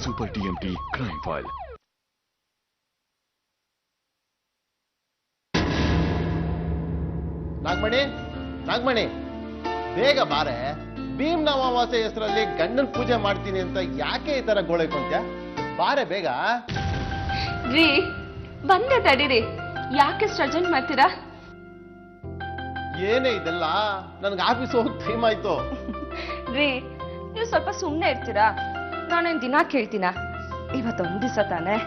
Super TMT crime file. Nagamani Nagamani ಬೇಗ ಬಾರೆ. ಭೀಮ್ನ ಅಮಾವಾಸ್ಯೆ ಹೆಸರಲ್ಲಿ ಗಂಡನ ಪೂಜೆ ಮಾಡ್ತೀನಿ ಅಂತ ಯಾಕೆ ಈ ತರ ಗೋಳೈಕೊಂತ್ಯ? ಬಾರೆ ಬೇಗ. ರೀ ಬಂದೆ ತಡೀರಿ, ಯಾಕೆ ಅರ್ಜೆಂಟ್ ಮಾಡ್ತೀರಾ? ಏನೇ ಇದೆಲ್ಲ, ನನ್ಗೆ ಆಫೀಸ್ ಹೋಗಿ ಟೈಮ್ ಆಯ್ತು. ರೀ ನೀವು ಸ್ವಲ್ಪ ಸುಮ್ಮನೆ ಇರ್ತೀರಾ? ನಾನೇನ್ ದಿನ ಕೇಳ್ತೀನ? ಇವತ್ತೊಂದ್ ದಿವಸ ತಾನೆ.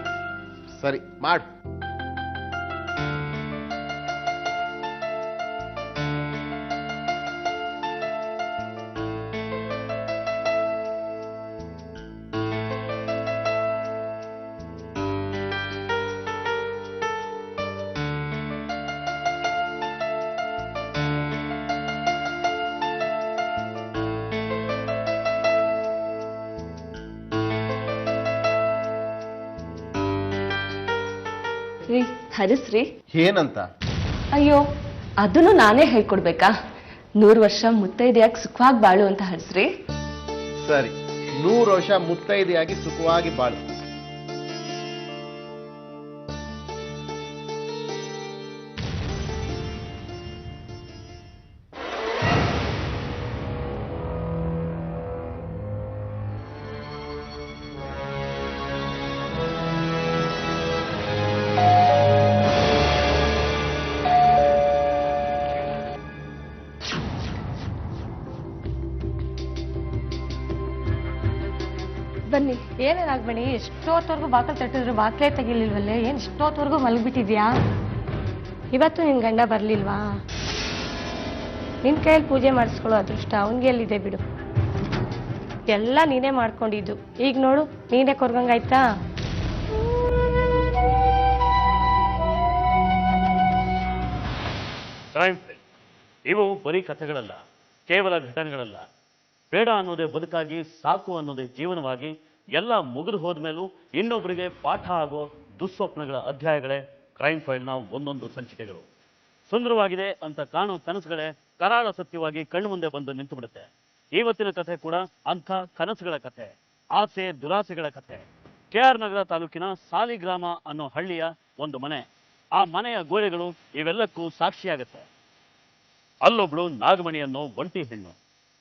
ಸರಿ ಮಾಡು. ರೀ ಹರಿಸ್ರಿ. ಏನಂತ? ಅಯ್ಯೋ ಅದನ್ನು ನಾನೇ ಹೇಳ್ಕೊಡ್ಬೇಕಾ? 100 ವರ್ಷ ಮುತ್ತೈದೆಯಾಗಿ ಸುಖವಾಗಿ ಬಾಳು ಅಂತ ಹರಿಸ್ರಿ. ಸರಿ, 100 ವರ್ಷ ಮುತ್ತೈದೆಯಾಗಿ ಸುಖವಾಗಿ ಬಾಳು. ಬನ್ನಿ. ಏನೇನಾಗ್ಬೇಡಿ, ಎಷ್ಟೊತ್ತವರೆಗೂ ಬಾಕಲ್ ತಟ್ಟಿದ್ರು ಬಾಕ್ಲೇ ತೆಗಿಲಿಲ್ವಲ್ಲೇ? ಏನ್ ಇಷ್ಟೊತ್ತವರೆಗೂ ಮಲಗ್ಬಿಟ್ಟಿದ್ಯಾ? ಇವತ್ತು ನಿನ್ ಗಂಡ ಬರ್ಲಿಲ್ವಾ? ನಿನ್ ಕೈಯಲ್ಲಿ ಪೂಜೆ ಮಾಡಿಸ್ಕೊಳ್ಳೋ ಅದೃಷ್ಟ ಅವನ್ಗೆ ಎಲ್ಲಿದೆ ಬಿಡು. ಎಲ್ಲ ನೀನೇ ಮಾಡ್ಕೊಂಡಿದ್ದು, ಈಗ ನೋಡು ನೀನೇ ಕೊರ್ಗಂಗಾಯ್ತಾ? ಇವು ಬರೀ ಕಥೆಗಳಲ್ಲ, ಕೇವಲ ಘಟನೆಗಳಲ್ಲ. ಬೇಡ ಅನ್ನೋದೇ ಬದುಕಾಗಿ, ಸಾಕು ಅನ್ನೋದೇ ಜೀವನವಾಗಿ, ಎಲ್ಲ ಮುಗಿದು ಹೋದ್ಮೇಲೂ ಇನ್ನೊಬ್ಬರಿಗೆ ಪಾಠ ಆಗೋ ದುಸ್ವಪ್ನಗಳ ಅಧ್ಯಾಯಗಳೇ ಕ್ರೈಮ್ ಫೈಲ್ನ ಒಂದೊಂದು ಸಂಚಿಕೆಗಳು. ಸುಂದರವಾಗಿದೆ ಅಂತ ಕಾಣೋ ಕನಸುಗಳೇ ಕರಾಳ ಸತ್ಯವಾಗಿ ಕಣ್ಣು ಮುಂದೆ ಬಂದು ನಿಂತು ಬಿಡುತ್ತೆ. ಇವತ್ತಿನ ಕಥೆ ಕೂಡ ಅಂಥ ಕನಸುಗಳ ಕಥೆ, ಆಸೆ ದುರಾಸೆಗಳ ಕಥೆ. KR ನಗರ ತಾಲೂಕಿನ ಸಾಲಿಗ್ರಾಮ ಅನ್ನೋ ಹಳ್ಳಿಯ ಒಂದು ಮನೆ. ಆ ಮನೆಯ ಗೋಡೆಗಳು ಇವೆಲ್ಲಕ್ಕೂ ಸಾಕ್ಷಿಯಾಗತ್ತೆ. ಅಲ್ಲೊಬ್ಳು ನಾಗಮಣಿ ಅನ್ನೋ ಒಂಟಿ ಹೆಣ್ಣು.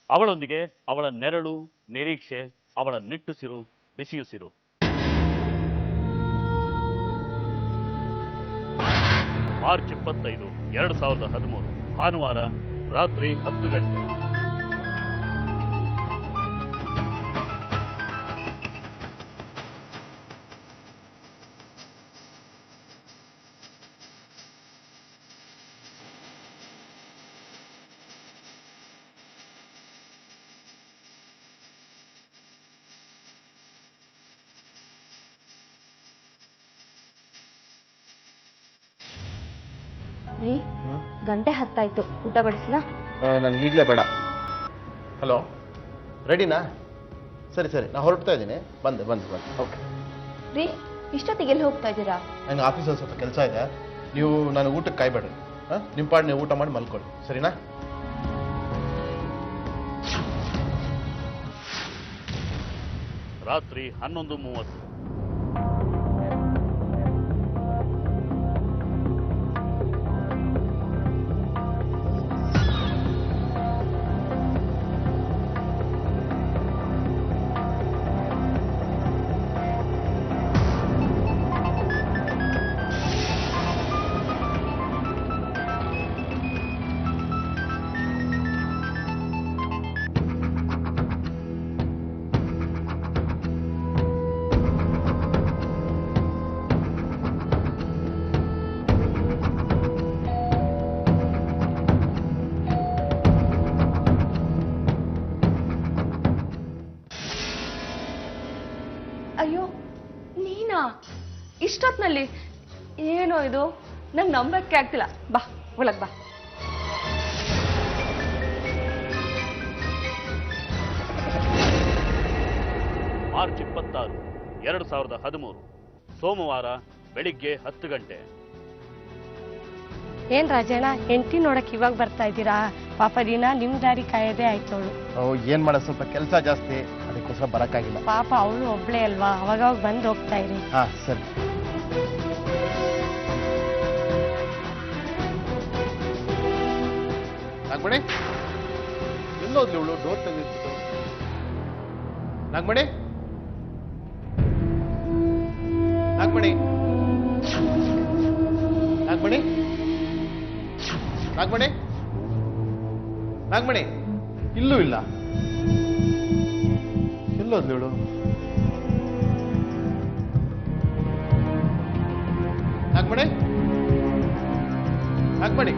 ಅವಳೊಂದಿಗೆ ಅವಳ ನೆರಳು, ನಿರೀಕ್ಷೆ, ಅವಳ ನಿಟ್ಟುಸಿರು, ಬಿಸಿಯುಸಿರು. ಮಾರ್ಚ್ 25, 2013 ಭಾನುವಾರ ರಾತ್ರಿ 10 ಗಂಟೆ. ರೀ ಗಂಟೆ 10 ಆಯ್ತು, ಊಟ ಬಡಿಸ್ಲಾ? ನನ್ಗೆ ಈಗಲೇ ಬೇಡ. ಹಲೋ, ರೆಡಿನಾ? ಸರಿ ಸರಿ, ನಾ ಹೊರಡ್ತಾ ಇದ್ದೀನಿ. ಬಂದೆ ಬಂದೆ ಬಂದೆ. ಓಕೆ. ರೀ ಇಷ್ಟೊತ್ತಿಗೆ ಎಲ್ಲಿ ಹೋಗ್ತಾ ಇದ್ದೀರಾ? ನಂಗೆ ಆಫೀಸಲ್ಲಿ ಸ್ವಲ್ಪ ಕೆಲಸ ಇದೆ. ನೀವು ನಾನು ಊಟಕ್ಕೆ ಕಾಯ್ಬೇಡ್ರಿ. ನಿಮ್ಮ ಪಾಡ್ ನೀವು ಊಟ ಮಾಡಿ ಮಲ್ಕೊಳ್ಳಿ, ಸರಿನಾ? ರಾತ್ರಿ 11:30. ಅಯ್ಯೋ ನೀನಾ? ಇಷ್ಟೊತ್ನಲ್ಲಿ? ಏನೋ ಇದು, ನಂಗೆ ನಂಬಕ್ಕೆ ಆಗ್ತಿಲ್ಲ. ಬಾ ಒಳಗ್ ಬಾ. ಮಾರ್ಚ್ 26, 2013 ಸೋಮವಾರ ಬೆಳಿಗ್ಗೆ 10 ಗಂಟೆ. ಏನ್ ರಾಜಣ್ಣ, ಹೆಂಡತಿ ನೋಡಕ್ ಇವಾಗ ಬರ್ತಾ ಇದ್ದೀರಾ? ಪಾಪ ದಿನ ನಿಮ್ ದಾರಿ ಕಾಯೋದೇ ಆಯ್ತೋಳು. ಏನ್ ಮಾಡೋದು, ಸ್ವಲ್ಪ ಕೆಲಸ ಜಾಸ್ತಿ, ಅದಕ್ಕೆ ಅದಕ್ಕೋಸ್ಕರ ಬರೋಕ್ಕಾಗಿಲ್ಲ. ಪಾಪ ಅವಳು ಒಬ್ಳೇ ಅಲ್ವಾ, ಅವಾಗ ಬಂದು ಹೋಗ್ತಾ ಇರಿ. ಹಾ ಸರಿ. ನಾಗಮಣಿ ಎಲ್ಲೋದ್ಲಿ ಇವಳು? ಡೋರ್ ತೆಗೆದಿತ್ತು. ನಾಗಮಣಿ ನಾಗಮಣಿ ನಾಗಮಣಿ ನಾಗಮಣಿ ನಾಗಮಣಿ ಇಲ್ಲೂ ಇಲ್ಲ. ಎಲ್ಲೋದ್ಲಿ ಇವಳು? ನಾಗಮಣಿ ನಾಗಮಣಿ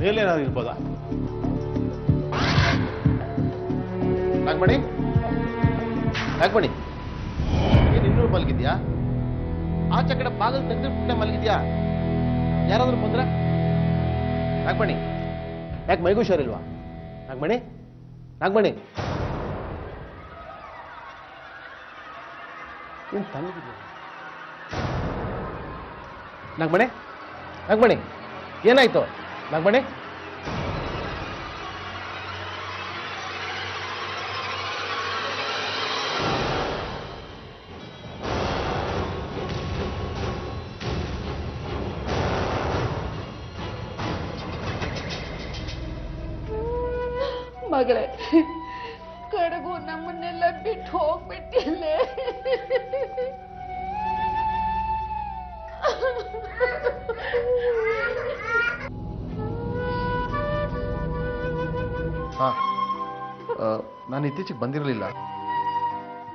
ಮೇಲೆ ಏನಾದ್ರು ಇರ್ಬೋದಾ? ನಾಗಮಣಿ ನಾಗಮಣಿ ಏನ್ ಇನ್ನೂ ಮಲಗಿದ್ಯಾ? ಆಚೆ ಕಡೆ ಬಾಗಿಲು ತೆಗೆದುಬಿಟ್ಟೆ ಮಲಗಿದ್ಯಾ? ಯಾರಾದ್ರೂ ಬಂದ್ರ? ನಾಗಮಣಿ ಯಾಕೆ ಮೈಗೂ ಹುಷಾರಿಲ್ವಾ? ನಾಗಮಣಿ ನಾಗಮಣಿ ಏನ್ ತಣ್ಣಗಿದ್ಯಾ? ನಾಗಮಣಿ ನಾಗಮಣಿ ಏನಾಯ್ತು? ನಾಗಮಣಿ ಮಗಳೇ, ಕಡೆಗೂ ನಮ್ಮನ್ನೆಲ್ಲ ಬಿಟ್ಟು ಹೋಗ್ಬಿಟ್ಟಿಲ್ಲೇ. ಹಾ, ನಾನು ಇತ್ತೀಚೆಗೆ ಬಂದಿರಲಿಲ್ಲ.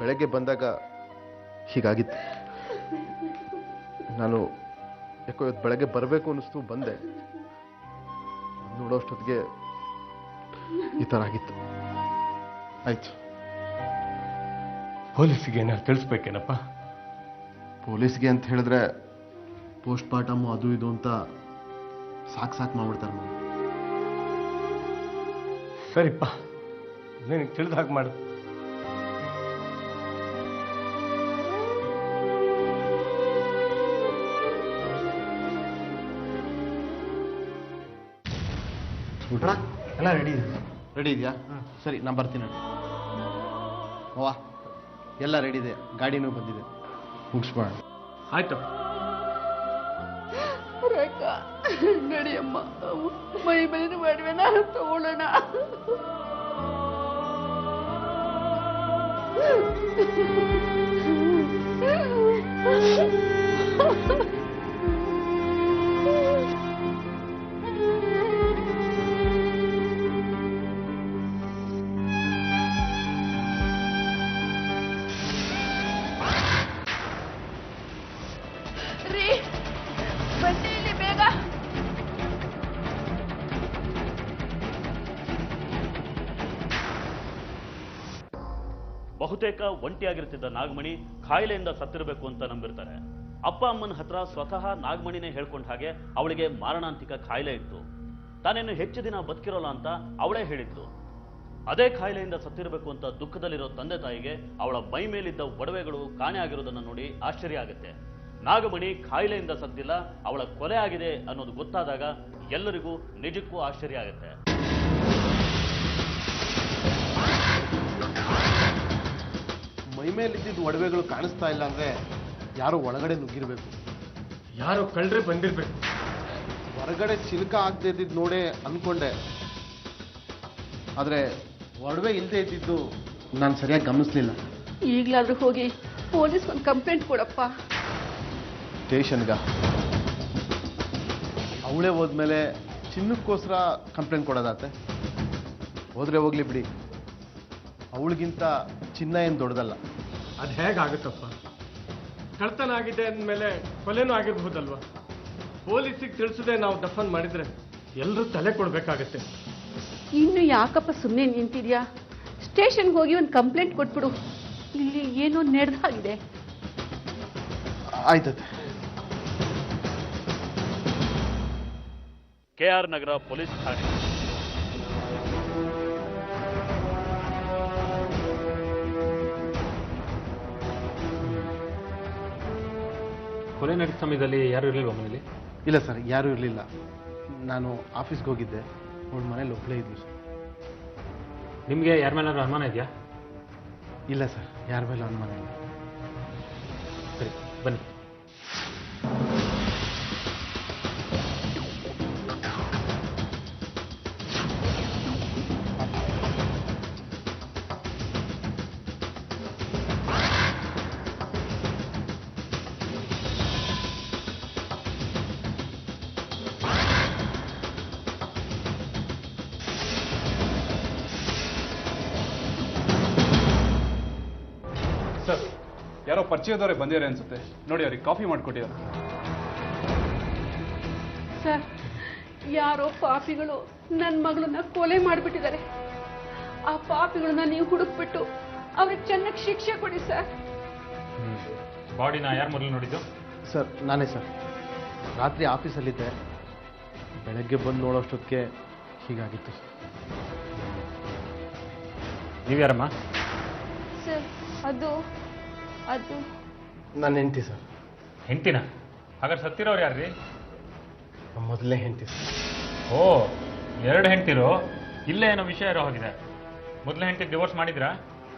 ಬೆಳಗ್ಗೆ ಬಂದಾಗ ಹೀಗಾಗಿತ್ತು. ನಾನು ಯಾಕೋ ಇವತ್ತು ಬೆಳಗ್ಗೆ ಬರಬೇಕು ಅನ್ನಿಸ್ತು, ಬಂದೆ. ನೋಡೋಷ್ಟೊತ್ತಿಗೆ ಈ ಥರ ಆಗಿತ್ತು. ಆಯ್ತು. ಪೊಲೀಸಿಗೆ ಏನಾದ್ರು ತಿಳಿಸ್ಬೇಕೇನಪ್ಪ? ಪೊಲೀಸ್ಗೆ ಅಂತ ಹೇಳಿದ್ರೆ ಪೋಸ್ಟ್ ಮಾರ್ಟಮ್ ಅದು ಇದು ಅಂತ ಸಾಕು ಮಾಡ್ಬಿಡ್ತಾರೆ ಮಗ. ಸರಿಪ್ಪ, ನಿನಗೆ ತಿಳಿದ ಹಾಗೆ ಮಾಡು. ಎಲ್ಲ ರೆಡಿ ಇದೆ. ರೆಡಿ ಇದೆಯಾ? ಸರಿ, ನಾನು ಬರ್ತೀನಿ. ಅವ್ವ ಎಲ್ಲ ರೆಡಿ ಇದೆ, ಗಾಡಿನೂ ಬಂದಿದೆ, ಮುಗಿಸ್ಬೋಣ. ಆಯ್ತಪ್ಪ. ರೇಖಾ, ನಡಿಯಮ್ಮ, ಮೈ ಮೇಲಿನ ಒಡವೆ ನಾನು ತಗೊಳ್ಳೋಣ. ಬಹುತೇಕ ಒಂಟಿಯಾಗಿರ್ತಿದ್ದ ನಾಗಮಣಿ ಕಾಯಿಲೆಯಿಂದ ಸತ್ತಿರಬೇಕು ಅಂತ ನಂಬಿರ್ತಾರೆ. ಅಪ್ಪ ಅಮ್ಮನ ಹತ್ರ ಸ್ವತಃ ನಾಗಮಣಿನೇ ಹೇಳ್ಕೊಂಡ ಹಾಗೆ ಅವಳಿಗೆ ಮಾರಣಾಂತಿಕ ಕಾಯಿಲೆ ಇತ್ತು. ತಾನೇನು ಹೆಚ್ಚು ದಿನ ಬದುಕಿರೋಲ್ಲ ಅಂತ ಅವಳೇ ಹೇಳಿದ್ಲು. ಅದೇ ಕಾಯಿಲೆಯಿಂದ ಸತ್ತಿರಬೇಕು ಅಂತ ದುಃಖದಲ್ಲಿರೋ ತಂದೆ ತಾಯಿಗೆ ಅವಳ ಮೈ ಮೇಲಿದ್ದ ಒಡವೆಗಳು ಕಾಣೆ ಆಗಿರೋದನ್ನ ನೋಡಿ ಆಶ್ಚರ್ಯ ಆಗುತ್ತೆ. ನಾಗಮಣಿ ಕಾಯಿಲೆಯಿಂದ ಸತ್ತಿಲ್ಲ, ಅವಳ ಕೊಲೆ ಆಗಿದೆ ಅನ್ನೋದು ಗೊತ್ತಾದಾಗ ಎಲ್ಲರಿಗೂ ನಿಜಕ್ಕೂ ಆಶ್ಚರ್ಯ ಆಗುತ್ತೆ. ಮೈ ಮೇಲಿದ್ದಿದ್ದು ಒಡವೆಗಳು ಕಾಣಿಸ್ತಾ ಇಲ್ಲ ಅಂದ್ರೆ ಯಾರೋ ಒಳಗಡೆ ನುಗ್ಗಿರ್ಬೇಕು. ಯಾರೋ ಕಳ್ಳರೆ ಬಂದಿರ್ಬೇಕು. ಹೊರಗಡೆ ಚಿಲ್ಕ ಆಗದೆ ಇದ್ದಿದ್ದು ನೋಡೇ ಅನ್ಕೊಂಡೆ, ಆದ್ರೆ ಒಡವೆ ಇಲ್ಲದೆ ಇದ್ದಿದ್ದು ನಾನು ಸರಿಯಾಗಿ ಗಮನಿಸ್ಲಿಲ್ಲ. ಈಗಲಾದ್ರೂ ಹೋಗಿ ಪೊಲೀಸ್ ಒಂದು ಕಂಪ್ಲೇಂಟ್ ಕೊಡಪ್ಪ. ಸ್ಟೇಷನ್ಗ ಅವಳೇ ಹೋದ್ಮೇಲೆ ಚಿನ್ನಕ್ಕೋಸ್ಕರ ಕಂಪ್ಲೇಂಟ್ ಕೊಡೋದಾತೆ? ಹೋದ್ರೆ ಹೋಗ್ಲಿ ಬಿಡಿ, ಅವಳಿಗಿಂತ ಚಿನ್ನ ಏನು ದೊಡ್ಡದಲ್ಲ. ಅದು ಹೇಗಾಗುತ್ತಪ್ಪ? ಕಳ್ತನ ಆಗಿದೆ ಅಂದಮೇಲೆ ಕೊಲೆನೂ ಆಗಿರ್ಬಹುದಲ್ವಾ? ಪೊಲೀಸಿಗೆ ತಿಳಿಸದೆ ನಾವು ದಫನ್ ಮಾಡಿದ್ರೆ ಎಲ್ಲರೂ ತಲೆ ಕೊಡ್ಬೇಕಾಗತ್ತೆ. ಇನ್ನು ಯಾಕಪ್ಪ ಸುಮ್ಮನೆ ನಿಂತಿದ್ಯಾ? ಸ್ಟೇಷನ್ಗೆ ಹೋಗಿ ಒಂದು ಕಂಪ್ಲೇಂಟ್ ಕೊಟ್ಬಿಡು. ಇಲ್ಲಿ ಏನೋ ನಡೆದಾಗಿದೆ. ಆಯ್ತದೆ. KR ನಗರ ಪೊಲೀಸ್ ಠಾಣೆ. ಕೊಲೆ ನಡೆದ ಸಮಯದಲ್ಲಿ ಯಾರು ಇರಲಿಲ್ವ ಮನೇಲಿ? ಇಲ್ಲ ಸರ್, ಯಾರೂ ಇರಲಿಲ್ಲ. ನಾನು ಆಫೀಸ್ಗೆ ಹೋಗಿದ್ದೆ, ಅವಳ ಮನೇಲಿ ಒಬ್ಬಳೇ ಇದ್ಲು ಸರ್. ನಿಮಗೆ ಯಾರ ಮೇಲಾದ್ರೂ ಅನುಮಾನ ಇದೆಯಾ? ಇಲ್ಲ ಸರ್, ಯಾರ ಮೇಲೂ ಅನುಮಾನ ಇಲ್ಲ. ಸರಿ ಬನ್ನಿ. ಸರ್, ಯಾರೋ ಪರಿಚಯದವರೇ ಬಂದಿದ್ದಾರೆ ಅನ್ಸುತ್ತೆ. ನೋಡಿ, ಅವ್ರಿಗೆ ಕಾಫಿ ಮಾಡಿಕೊಟ್ಟಿದ್ದಾರೆ. ಸರ್, ಯಾರೋ ಪಾಪಿಗಳು ನನ್ನ ಮಗಳನ್ನ ಕೊಲೆ ಮಾಡಿಬಿಟ್ಟಿದ್ದಾರೆ. ಆ ಪಾಪಿಗಳನ್ನ ನೀವು ಹುಡುಕ್ಬಿಟ್ಟು ಅವ್ರಿಗೆ ಚೆನ್ನಾಗಿ ಶಿಕ್ಷೆ ಕೊಡಿ ಸರ್. ಬಾಡಿನ ಯಾರು ಮೊದಲು ನೋಡಿದ್ದು? ಸರ್, ನಾನೇ ಸರ್. ರಾತ್ರಿ ಆಫೀಸಲ್ಲಿದ್ದೆ. ಬೆಳಗ್ಗೆ ಬಂದು ನೋಡೋಷ್ಟೊತ್ತಿಗೆ ಹೀಗಾಗಿತ್ತು ಸರ್. ನೀವ್ಯಾರಮ್ಮ? ಸರ್ ಅದು ಅದು ನನ್ನ ಹೆಂಡತಿ ಸರ್. ಹೆಂಡ್ತಿನ? ಹಾಗಾದ್ರೆ ಸತ್ತಿರೋರು ಯಾರ್ರಿ? ನಮ್ಮ ಮೊದಲನೇ ಹೆಂಡತಿ ಸರ್. ಓ, 2 ಹೆಂಡ್ತಿರು. ಇಲ್ಲೇ ಏನೋ ವಿಷಯ ಇರೋ ಹೋಗಿದೆ. ಮೊದಲನೇ ಹೆಂಡತಿ ಡಿವೋರ್ಸ್ ಮಾಡಿದ್ರಾ?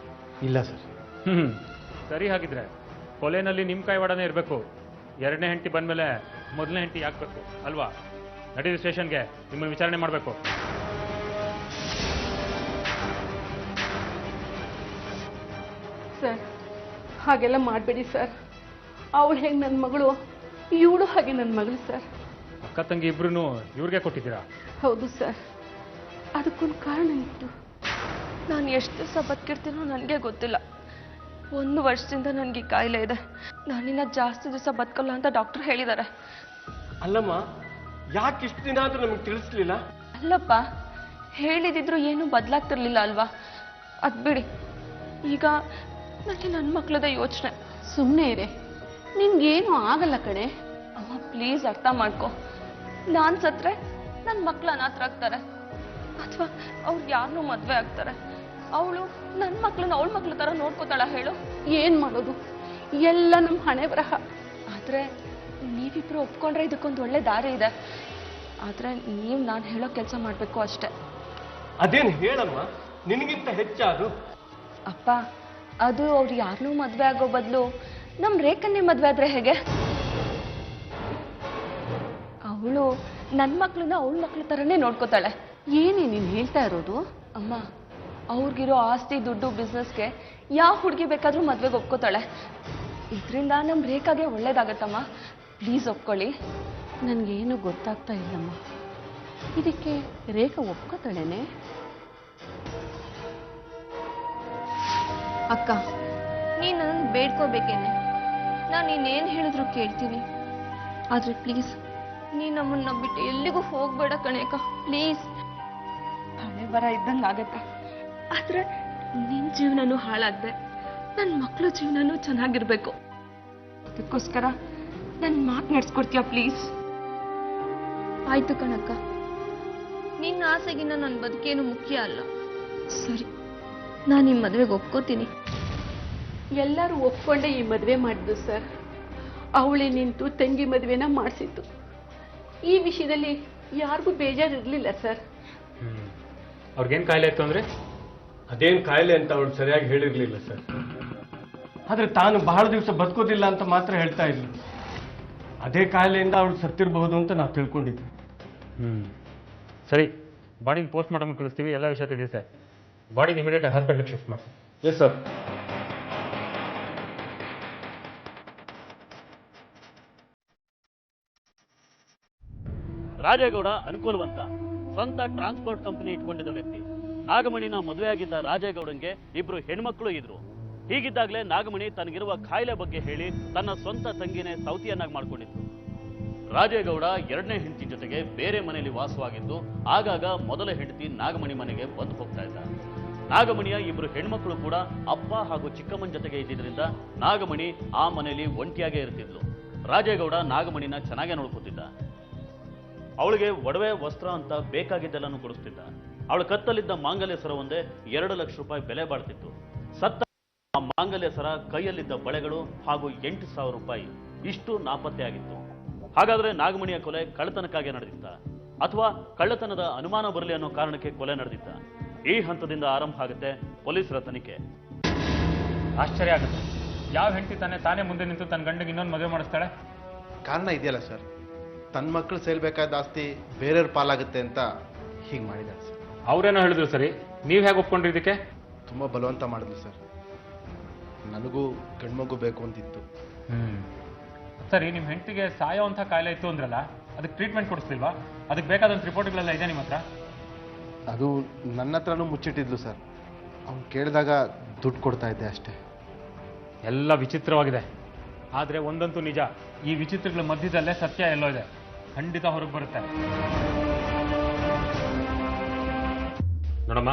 ಇಲ್ಲ ಸರ್. ಸರಿ, ಹಾಗಿದ್ರೆ ಕೊಲೆನಲ್ಲಿ ನಿಮ್ಮ ಕೈವಾಡನೇ ಇರಬೇಕು. 2ನೇ ಹೆಂಡತಿ ಬಂದಮೇಲೆ ಮೊದಲನೇ ಹೆಂಡತಿ ಯಾಕಬೇಕು ಅಲ್ವಾ? ನಡೀರಿ ಸ್ಟೇಷನ್ಗೆ, ನಿಮ್ಮನ್ನು ವಿಚಾರಣೆ ಮಾಡಬೇಕು. ಸರ್, ಹಾಗೆಲ್ಲ ಮಾಡಬೇಡಿ ಸರ್. ಅವಳು ಹೇಗೆ ನನ್ನ ಮಗಳು, ಇವಳು ಹಾಗೆ ನನ್ನ ಮಗಳು ಸರ್. ಅಕ್ಕ ತಂಗಿ ಇಬ್ರು ಇವ್ರಿಗೆ ಕೊಟ್ಟಿದ್ದೀರಾ? ಹೌದು ಸರ್, ಅದಕ್ಕೊಂದು ಕಾರಣ ಇತ್ತು. ನಾನು ಎಷ್ಟು ದಿವಸ ಬದುಕಿರ್ತೀನೋ ನನಗೆ ಗೊತ್ತಿಲ್ಲ. 1 ವರ್ಷದಿಂದ ನನಗೆ ಕಾಯಿಲೆ ಇದೆ. ನಾನಿನ್ನ ಜಾಸ್ತಿ ದಿವಸ ಬದುಕಲ್ಲ ಅಂತ ಡಾಕ್ಟರ್ ಹೇಳಿದ್ದಾರೆ. ಅಲ್ಲಮ್ಮ, ಯಾಕೆ ಇಷ್ಟು ದಿನ ಆದ್ರೂ ನಮಗೆ ತಿಳಿಸ್ಲಿಲ್ಲ? ಅಲ್ಲಪ್ಪ, ಹೇಳಿದಿದ್ರು ಏನೂ ಬದಲಾಗ್ತಿರ್ಲಿಲ್ಲ ಅಲ್ವಾ? ಅದು ಬಿಡಿ. ಈಗ ನನಗೆ ನನ್ನ ಮಕ್ಕಳದ ಯೋಚನೆ. ಸುಮ್ಮನೆ ಇರೆ, ನಿನ್ಗೇನು ಆಗಲ್ಲ ಕಣೆ. ಅಮ್ಮ ಪ್ಲೀಸ್ ಅರ್ಥ ಮಾಡ್ಕೊ. ನಾನು ಸತ್ರೆ ನನ್ನ ಮಕ್ಕಳು ಅನಾಥರಾಗ್ತಾರೆ, ಅಥವಾ ಅವ್ರು ಯಾರನ್ನೂ ಮದುವೆ ಆಗ್ತಾರೆ. ಅವಳು ನನ್ನ ಮಕ್ಕಳನ್ನ ಅವಳ ಮಕ್ಳ ಥರ ನೋಡ್ಕೋತಾಳ ಹೇಳು? ಏನು ಮಾಡೋದು, ಎಲ್ಲ ನಮ್ಮ ಹಣೆ ಬರಹ. ಆದರೆ ನೀವಿಬ್ರು ಒಪ್ಕೊಂಡ್ರೆ ಇದಕ್ಕೊಂದು ಒಳ್ಳೆ ದಾರಿ ಇದೆ. ಆದರೆ ನೀವು ನಾನು ಹೇಳೋ ಕೆಲಸ ಮಾಡಬೇಕು ಅಷ್ಟೆ. ಅದೇನು ಹೇಳಮ್ಮ, ನಿನಗಿಂತ ಹೆಚ್ಚಾದು. ಅಪ್ಪ, ಅದು ಅವ್ರು ಯಾರನ್ನೂ ಮದುವೆ ಆಗೋ ಬದಲು ನಮ್ಮ ರೇಖನ್ನೇ ಮದುವೆ ಆದ್ರೆ ಹೇಗೆ? ಅವಳು ನನ್ನ ಮಕ್ಕಳನ್ನ ಅವಳ ಮಕ್ಳ ಥರನೇ ನೋಡ್ಕೋತಾಳೆ. ಏನೇ ನೀನು ಹೇಳ್ತಾ ಇರೋದು? ಅಮ್ಮ, ಅವ್ರಿಗಿರೋ ಆಸ್ತಿ ದುಡ್ಡು ಬಿಸ್ನೆಸ್ಗೆ ಯಾವ ಹುಡುಗಿ ಬೇಕಾದರೂ ಮದುವೆಗೆ ಒಪ್ಕೋತಾಳೆ. ಇದರಿಂದ ನಮ್ಮ ರೇಖಾಗೆ ಒಳ್ಳೇದಾಗತ್ತಮ್ಮ. ಪ್ಲೀಸ್ ಒಪ್ಕೊಳ್ಳಿ. ನನಗೇನು ಗೊತ್ತಾಗ್ತಾ ಇಲ್ಲಮ್ಮ. ಇದಕ್ಕೆ ರೇಖಾ ಒಪ್ಕೋತಾಳೇನೆ? ಅಕ್ಕ, ನೀನು ನನ್ನ ಬೇಡ್ಕೋಬೇಕೇನೆ. ನಾನು ನೀನೇನು ಹೇಳಿದ್ರು ಕೇಳ್ತೀನಿ. ಆದರೆ ಪ್ಲೀಸ್ ನೀನು ನಮ್ಮನ್ನ ಬಿಟ್ಟು ಎಲ್ಲಿಗೂ ಹೋಗ್ಬೇಡ ಕಣೇಕ, ಪ್ಲೀಸ್. ಹಣೆ ಬರ ಇದ್ದಂಗೆ ಆಗತ್ತೆ. ಆದರೆ ನಿನ್ನ ಜೀವನನೂ ಹಾಳಾಗದೆ ನನ್ನ ಮಕ್ಕಳ ಜೀವನನೂ ಚೆನ್ನಾಗಿರ್ಬೇಕು. ಅದಕ್ಕೋಸ್ಕರ ನನ್ನ ಮಾತು ನಡೆಸ್ಕೊಡ್ತೀಯಾ ಪ್ಲೀಸ್? ಆಯ್ತು ಕಣಕ್ಕ, ನಿನ್ನ ಆಸೆಗಿನ್ನ ನನ್ನ ಬದುಕೇನು ಮುಖ್ಯ ಅಲ್ಲ. ಸರಿ, ನಾನು ಈ ಮದುವೆಗೆ ಒಪ್ಕೋತೀನಿ. ಎಲ್ಲರೂ ಒಪ್ಕೊಂಡೆ ಈ ಮದುವೆ ಮಾಡಿದ್ದು ಸರ್. ಅವಳೇ ನಿಂತು ತಂಗಿ ಮದುವೆನ ಮಾಡಿಸಿತ್ತು. ಈ ವಿಷಯದಲ್ಲಿ ಯಾರಿಗೂ ಬೇಜಾರಿರಲಿಲ್ಲ ಸರ್. ಅವ್ರಿಗೇನು ಕಾಯಿಲೆ ಇತ್ತು ಅಂದರೆ? ಅದೇನು ಕಾಯಿಲೆ ಅಂತ ಅವಳು ಸರಿಯಾಗಿ ಹೇಳಿರ್ಲಿಲ್ಲ ಸರ್. ಆದ್ರೆ ತಾನು ಬಹಳ ದಿವಸ ಬದುಕೋದಿಲ್ಲ ಅಂತ ಮಾತ್ರ ಹೇಳ್ತಾ ಇದ್ಲು. ಅದೇ ಕಾಯಿಲೆಯಿಂದ ಅವಳು ಸತ್ತಿರಬಹುದು ಅಂತ ನಾವು ತಿಳ್ಕೊಂಡಿದ್ವಿ. ಸರಿ, ಬಾಡಿನ ಪೋಸ್ಟ್ ಮಾರ್ಟಮ್ ಕಳಿಸ್ತೀವಿ. ಎಲ್ಲ ವಿಷಯ ತಿಳಿಯುತ್ತೆ. ಬಾಡಿನ ಇಮಿಡಿಯೇಟ್ ಹಾಸ್ಪಿಟಲ್ಗೆ ಶಿಫ್ಟ್ ಮಾಡಿ. Yes sir. ರಾಜೇಗೌಡ ಅನುಕೂಲವಂತ, ಸ್ವಂತ ಟ್ರಾನ್ಸ್ಪೋರ್ಟ್ ಕಂಪನಿ ಇಟ್ಕೊಂಡಿದ್ದ ವ್ಯಕ್ತಿ. ನಾಗಮಣಿನ ಮದುವೆಯಾಗಿದ್ದ ರಾಜೇಗೌಡಂಗೆ 2 ಹೆಣ್ಮಕ್ಳು ಇದ್ರು. ಹೀಗಿದ್ದಾಗಲೇ ನಾಗಮಣಿ ತನಗಿರುವ ಕಾಯಿಲೆ ಬಗ್ಗೆ ಹೇಳಿ ತನ್ನ ಸ್ವಂತ ತಂಗಿನೇ ಸೌತಿಯನ್ನಾಗಿ ಮಾಡ್ಕೊಂಡಿದ್ರು. ರಾಜೇಗೌಡ 2ನೇ ಹೆಂಡತಿ ಜೊತೆಗೆ ಬೇರೆ ಮನೆಯಲ್ಲಿ ವಾಸವಾಗಿದ್ದು ಆಗಾಗ ಮೊದಲ ಹೆಂಡತಿ ನಾಗಮಣಿ ಮನೆಗೆ ಬಂದು ಹೋಗ್ತಾ ಇದ್ದ. ನಾಗಮಣಿಯ 2 ಹೆಣ್ಮಕ್ಳು ಕೂಡ ಅಪ್ಪ ಹಾಗೂ ಚಿಕ್ಕಮ್ಮನ ಜೊತೆಗೆ ಇದ್ದಿದ್ರಿಂದ ನಾಗಮಣಿ ಆ ಮನೆಯಲ್ಲಿ ಒಂಟಿಯಾಗೇ ಇರ್ತಿದ್ಲು. ರಾಜೇಗೌಡ ನಾಗಮಣಿನ ಚೆನ್ನಾಗೇ ನೋಡ್ಕೊತಿದ್ದ. ಅವಳಿಗೆ ಒಡವೆ, ವಸ್ತ್ರ ಅಂತ ಬೇಕಾಗಿದ್ದೆಲ್ಲನೂ ಕೊಡಿಸ್ತಿದ್ದ. ಅವಳ ಕತ್ತಲಿದ್ದ ಮಾಂಗಲ್ಯ ಸರ ಒಂದೇ 2 ಲಕ್ಷ ರೂಪಾಯಿ ಬೆಲೆ ಬಾಳ್ತಿತ್ತು. ಸತ್ತ ಆ ಮಾಂಗಲ್ಯ ಸರ, ಕೈಯಲ್ಲಿದ್ದ ಬಳೆಗಳು ಹಾಗೂ 8,000 ರೂಪಾಯಿ ಇಷ್ಟು ನಾಪತ್ತೆ ಆಗಿತ್ತು. ಹಾಗಾದ್ರೆ ನಾಗಮಣಿಯ ಕೊಲೆ ಕಳ್ಳತನಕ್ಕಾಗಿ ನಡೆದಿತ್ತ, ಅಥವಾ ಕಳ್ಳತನದ ಅನುಮಾನ ಬರಲಿ ಅನ್ನೋ ಕಾರಣಕ್ಕೆ ಕೊಲೆ ನಡೆದಿತ್ತ? ಈ ಹಂತದಿಂದ ಆರಂಭ ಆಗುತ್ತೆ ಪೊಲೀಸರ ತನಿಖೆ. ಆಶ್ಚರ್ಯ ಆಗುತ್ತೆ. ಯಾವ ಹೆಂಡತಿ ತಾನೇ ಮುಂದೆ ನಿಂತು ತನ್ನ ಗಂಡಿಗೆ ಇನ್ನೊಂದು ಮದುವೆ ಮಾಡಿಸ್ತಾಳೆ? ಕಾರಣ ಇದೆಯಲ್ಲ ಸರ್, ತನ್ನ ಮಕ್ಕಳು ಸೇಲ್ಬೇಕಾದ ಆಸ್ತಿ ಬೇರೆಯವ್ರ ಪಾಲಾಗುತ್ತೆ ಅಂತ ಹೀಗೆ ಮಾಡಿದ್ದಾರೆ ಸರ್. ಅವ್ರೇನೋ ಹೇಳಿದ್ರು ಸರಿ, ನೀವು ಹೇಗೆ ಒಪ್ಕೊಂಡ್ರಿ ಇದಕ್ಕೆ? ತುಂಬ ಬಲವಂತ ಮಾಡಿದ್ಲು ಸರ್. ನನಗೂ ಗಂಡ್ಮಗು ಬೇಕು ಅಂತಿತ್ತು. ಸರಿ, ನಿಮ್ಮ ಹೆಂಡತಿಗೆ ಸಾಯೋ ಅಂತ ಕಾಯಿಲೆ ಇತ್ತು ಅಂದ್ರಲ್ಲ, ಅದಕ್ಕೆ ಟ್ರೀಟ್ಮೆಂಟ್ ಕೊಡಿಸ್ಲಿಲ್ವಾ? ಅದಕ್ಕೆ ಬೇಕಾದಂಥ ರಿಪೋರ್ಟ್ಗಳೆಲ್ಲ ಇದೆ ನಿಮ್ಮ ಹತ್ರ? ಅದು ನನ್ನ ಹತ್ರನೂ ಮುಚ್ಚಿಟ್ಟಿದ್ಲು ಸರ್. ಅವ್ನು ಕೇಳಿದಾಗ ದುಡ್ಡು ಕೊಡ್ತಾ ಇದ್ದೆ ಅಷ್ಟೇ. ಎಲ್ಲ ವಿಚಿತ್ರವಾಗಿದೆ. ಆದರೆ ಒಂದಂತೂ ನಿಜ, ಈ ವಿಚಿತ್ರಗಳ ಮಧ್ಯದಲ್ಲೇ ಸತ್ಯ ಎಲ್ಲೋ ಇದೆ, ಖಂಡಿತ ಹೊರಗೆ ಬರುತ್ತೆ. ನೋಡಮ್ಮ,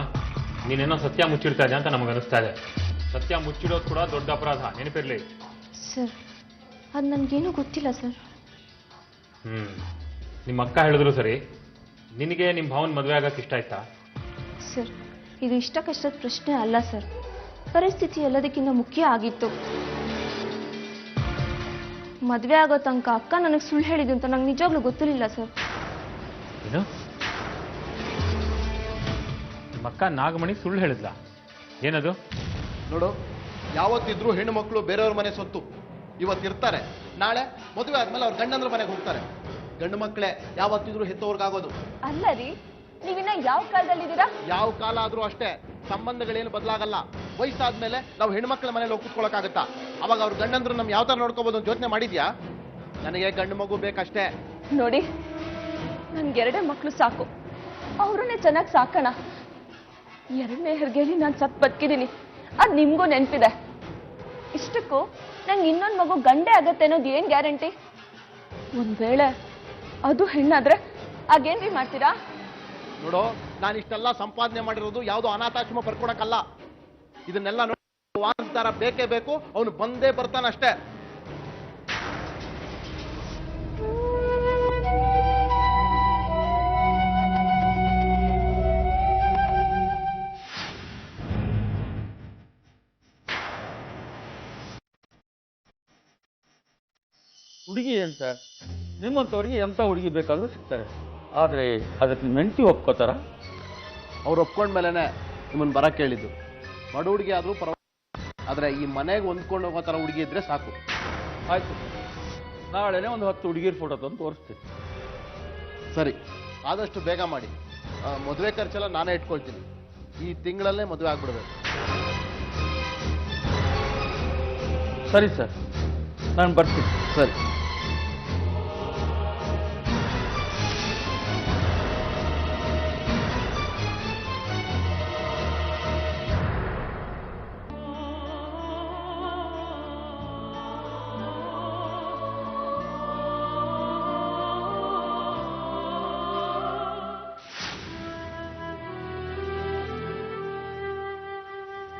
ನೀನೇನೋ ಸತ್ಯ ಮುಚ್ಚಿಡ್ತಾ ಇದೆ ಅಂತ ನಮಗೆ ಅನಿಸ್ತಾ ಇದೆ. ಸತ್ಯ ಮುಚ್ಚಿಡೋದು ಕೂಡ ದೊಡ್ಡ ಅಪರಾಧ, ನೆನಪಿರಲಿ. ಸರ್, ಅದು ನನಗೇನೂ ಗೊತ್ತಿಲ್ಲ ಸರ್. ನಿಮ್ಮ ಅಕ್ಕ ಹೇಳಿದ್ರು ಸರಿ, ನಿನಗೆ ನಿಮ್ಮ ಭಾವನ ಮದುವೆ ಆಗಕ್ಕೆ ಇಷ್ಟ ಆಯ್ತಾ? ಸರ್, ಇದು ಇಷ್ಟ ಕಷ್ಟದ ಪ್ರಶ್ನೆ ಅಲ್ಲ ಸರ್. ಪರಿಸ್ಥಿತಿ ಎಲ್ಲದಕ್ಕಿಂತ ಮುಖ್ಯ ಆಗಿತ್ತು. ಮದುವೆ ಆಗೋ ತನಕ ಅಕ್ಕ ನನಗೆ ಸುಳ್ಳು ಹೇಳಿದ್ದು ಅಂತ ನಂಗೆ ನಿಜವಾಗ್ಲೂ ಗೊತ್ತಿರಲಿಲ್ಲ ಸರ್. ಏನು? ನಿಮ್ಮ ಅಕ್ಕ ನಾಗಮಣಿ ಸುಳ್ಳು ಹೇಳಿದ್ಲ? ಏನದು? ನೋಡು, ಯಾವತ್ತಿದ್ರೂ ಹೆಣ್ಣು ಮಕ್ಕಳು ಬೇರೆಯವ್ರ ಮನೆ ಸೊತ್ತು. ಇವತ್ತಿರ್ತಾರೆ, ನಾಳೆ ಮದುವೆ ಆದ್ಮೇಲೆ ಅವ್ರ ಗಂಡಂದ್ರ ಮನೆಗೆ ಹೋಗ್ತಾರೆ. ಗಂಡು ಮಕ್ಕಳೇ ಯಾವತ್ತಿದ್ರೂ ಹೆತ್ತವ್ರಿಗಾಗೋದು. ಅಲ್ಲ ರೀ, ನೀವಿನ್ನ ಯಾವ ಕಾಲದಲ್ಲಿದ್ದೀರಾ? ಯಾವ ಕಾಲ ಆದ್ರೂ ಅಷ್ಟೇ, ಸಂಬಂಧಗಳೇನು ಬದಲಾಗಲ್ಲ. ವಯಸ್ಸಾದ್ಮೇಲೆ ನಾವು ಹೆಣ್ಮಕ್ಳ ಮನೇಲಿ ಹೋಗಿ ಕೂತ್ಕೊಳ್ಳೋಕ್ಕಾಗತ್ತಾ? ಅವಾಗ ಅವ್ರ ಗಂಡಂದ್ರು ನಮ್ ಯಾವ ತರ ನೋಡ್ಕೋಬಹುದು ಅಂತ ಯೋಚನೆ ಮಾಡಿದ್ಯಾ? ನನಗೆ ಗಂಡು ಮಗು ಬೇಕಷ್ಟೇ. ನೋಡಿ, ನನ್ಗೆರಡೇ ಮಕ್ಕಳು ಸಾಕು, ಅವ್ರನ್ನೇ ಚೆನ್ನಾಗಿ ಸಾಕೋಣ. ಎರಡನೇ ಹೆರಿಗೆಯಲ್ಲಿ ನಾನು ಸತ್ ಬದುಕಿದ್ದೀನಿ, ಅದು ನಿಮ್ಗೂ ನೆನಪಿದೆ. ಇಷ್ಟಕ್ಕೂ ನಂಗೆ ಇನ್ನೊಂದು ಮಗು ಗಂಡೆ ಆಗತ್ತೆ ಅನ್ನೋದು ಏನ್ ಗ್ಯಾರಂಟಿ? ಒಂದ್ ವೇಳೆ ಅದು ಹೆಣ್ಣಾದ್ರೆ ಆಗೇನ್ರಿ ಮಾಡ್ತೀರಾ? ನೋಡೋ, ನಾನು ಇಷ್ಟೆಲ್ಲ ಸಂಪಾದನೆ ಮಾಡಿರೋದು ಯಾವುದೋ ಅನಾಥಾಶ್ರಮ ಬರ್ಕೊಡಕ್ಕಲ್ಲ. ಇದನ್ನೆಲ್ಲ ವಾಂತರ ಬೇಕೇ ಬೇಕು, ಅವನು ಬಂದೇ ಬರ್ತಾನಷ್ಟೇ. ಹುಡುಗಿ ಅಂತ ನಿಮ್ಮಂಥವ್ರಿಗೆ ಎಂಥ ಹುಡುಗಿ ಬೇಕಾದರೂ ಸಿಗ್ತಾರೆ. ಆದರೆ ಅದಕ್ಕೆ ಮೆಂಟಿ ಒಪ್ಕೋತಾರ? ಅವ್ರು ಒಪ್ಕೊಂಡ್ಮೇಲೆ ನಿಮ್ಮನ್ನು ಬರಕ್ಕೆ ಹೇಳಿದ್ದು. ಬಡ ಹುಡುಗಿ ಆದರೂ ಪರವಾಗಿಲ್ಲ, ಆದರೆ ಈ ಮನೆಗೆ ಹೊಂದ್ಕೊಂಡು ಹೋಗೋ ಥರ ಹುಡುಗಿ ಇದ್ರೆ ಸಾಕು. ಆಯಿತು, ನಾಳೆನೇ ಒಂದು 10 ಹುಡುಗಿರ ಫೋಟೋ ತಂದು ತೋರಿಸ್ತೀನಿ. ಸರಿ, ಆದಷ್ಟು ಬೇಗ ಮಾಡಿ. ಮದುವೆ ಖರ್ಚೆಲ್ಲ ನಾನೇ ಇಟ್ಕೊಳ್ತೀನಿ. ಈ ತಿಂಗಳಲ್ಲೇ ಮದುವೆ ಆಗ್ಬಿಡ್ಬೇಕು. ಸರಿ ಸರ್, ನಾನು ಬರ್ತೀನಿ. ಸರಿ.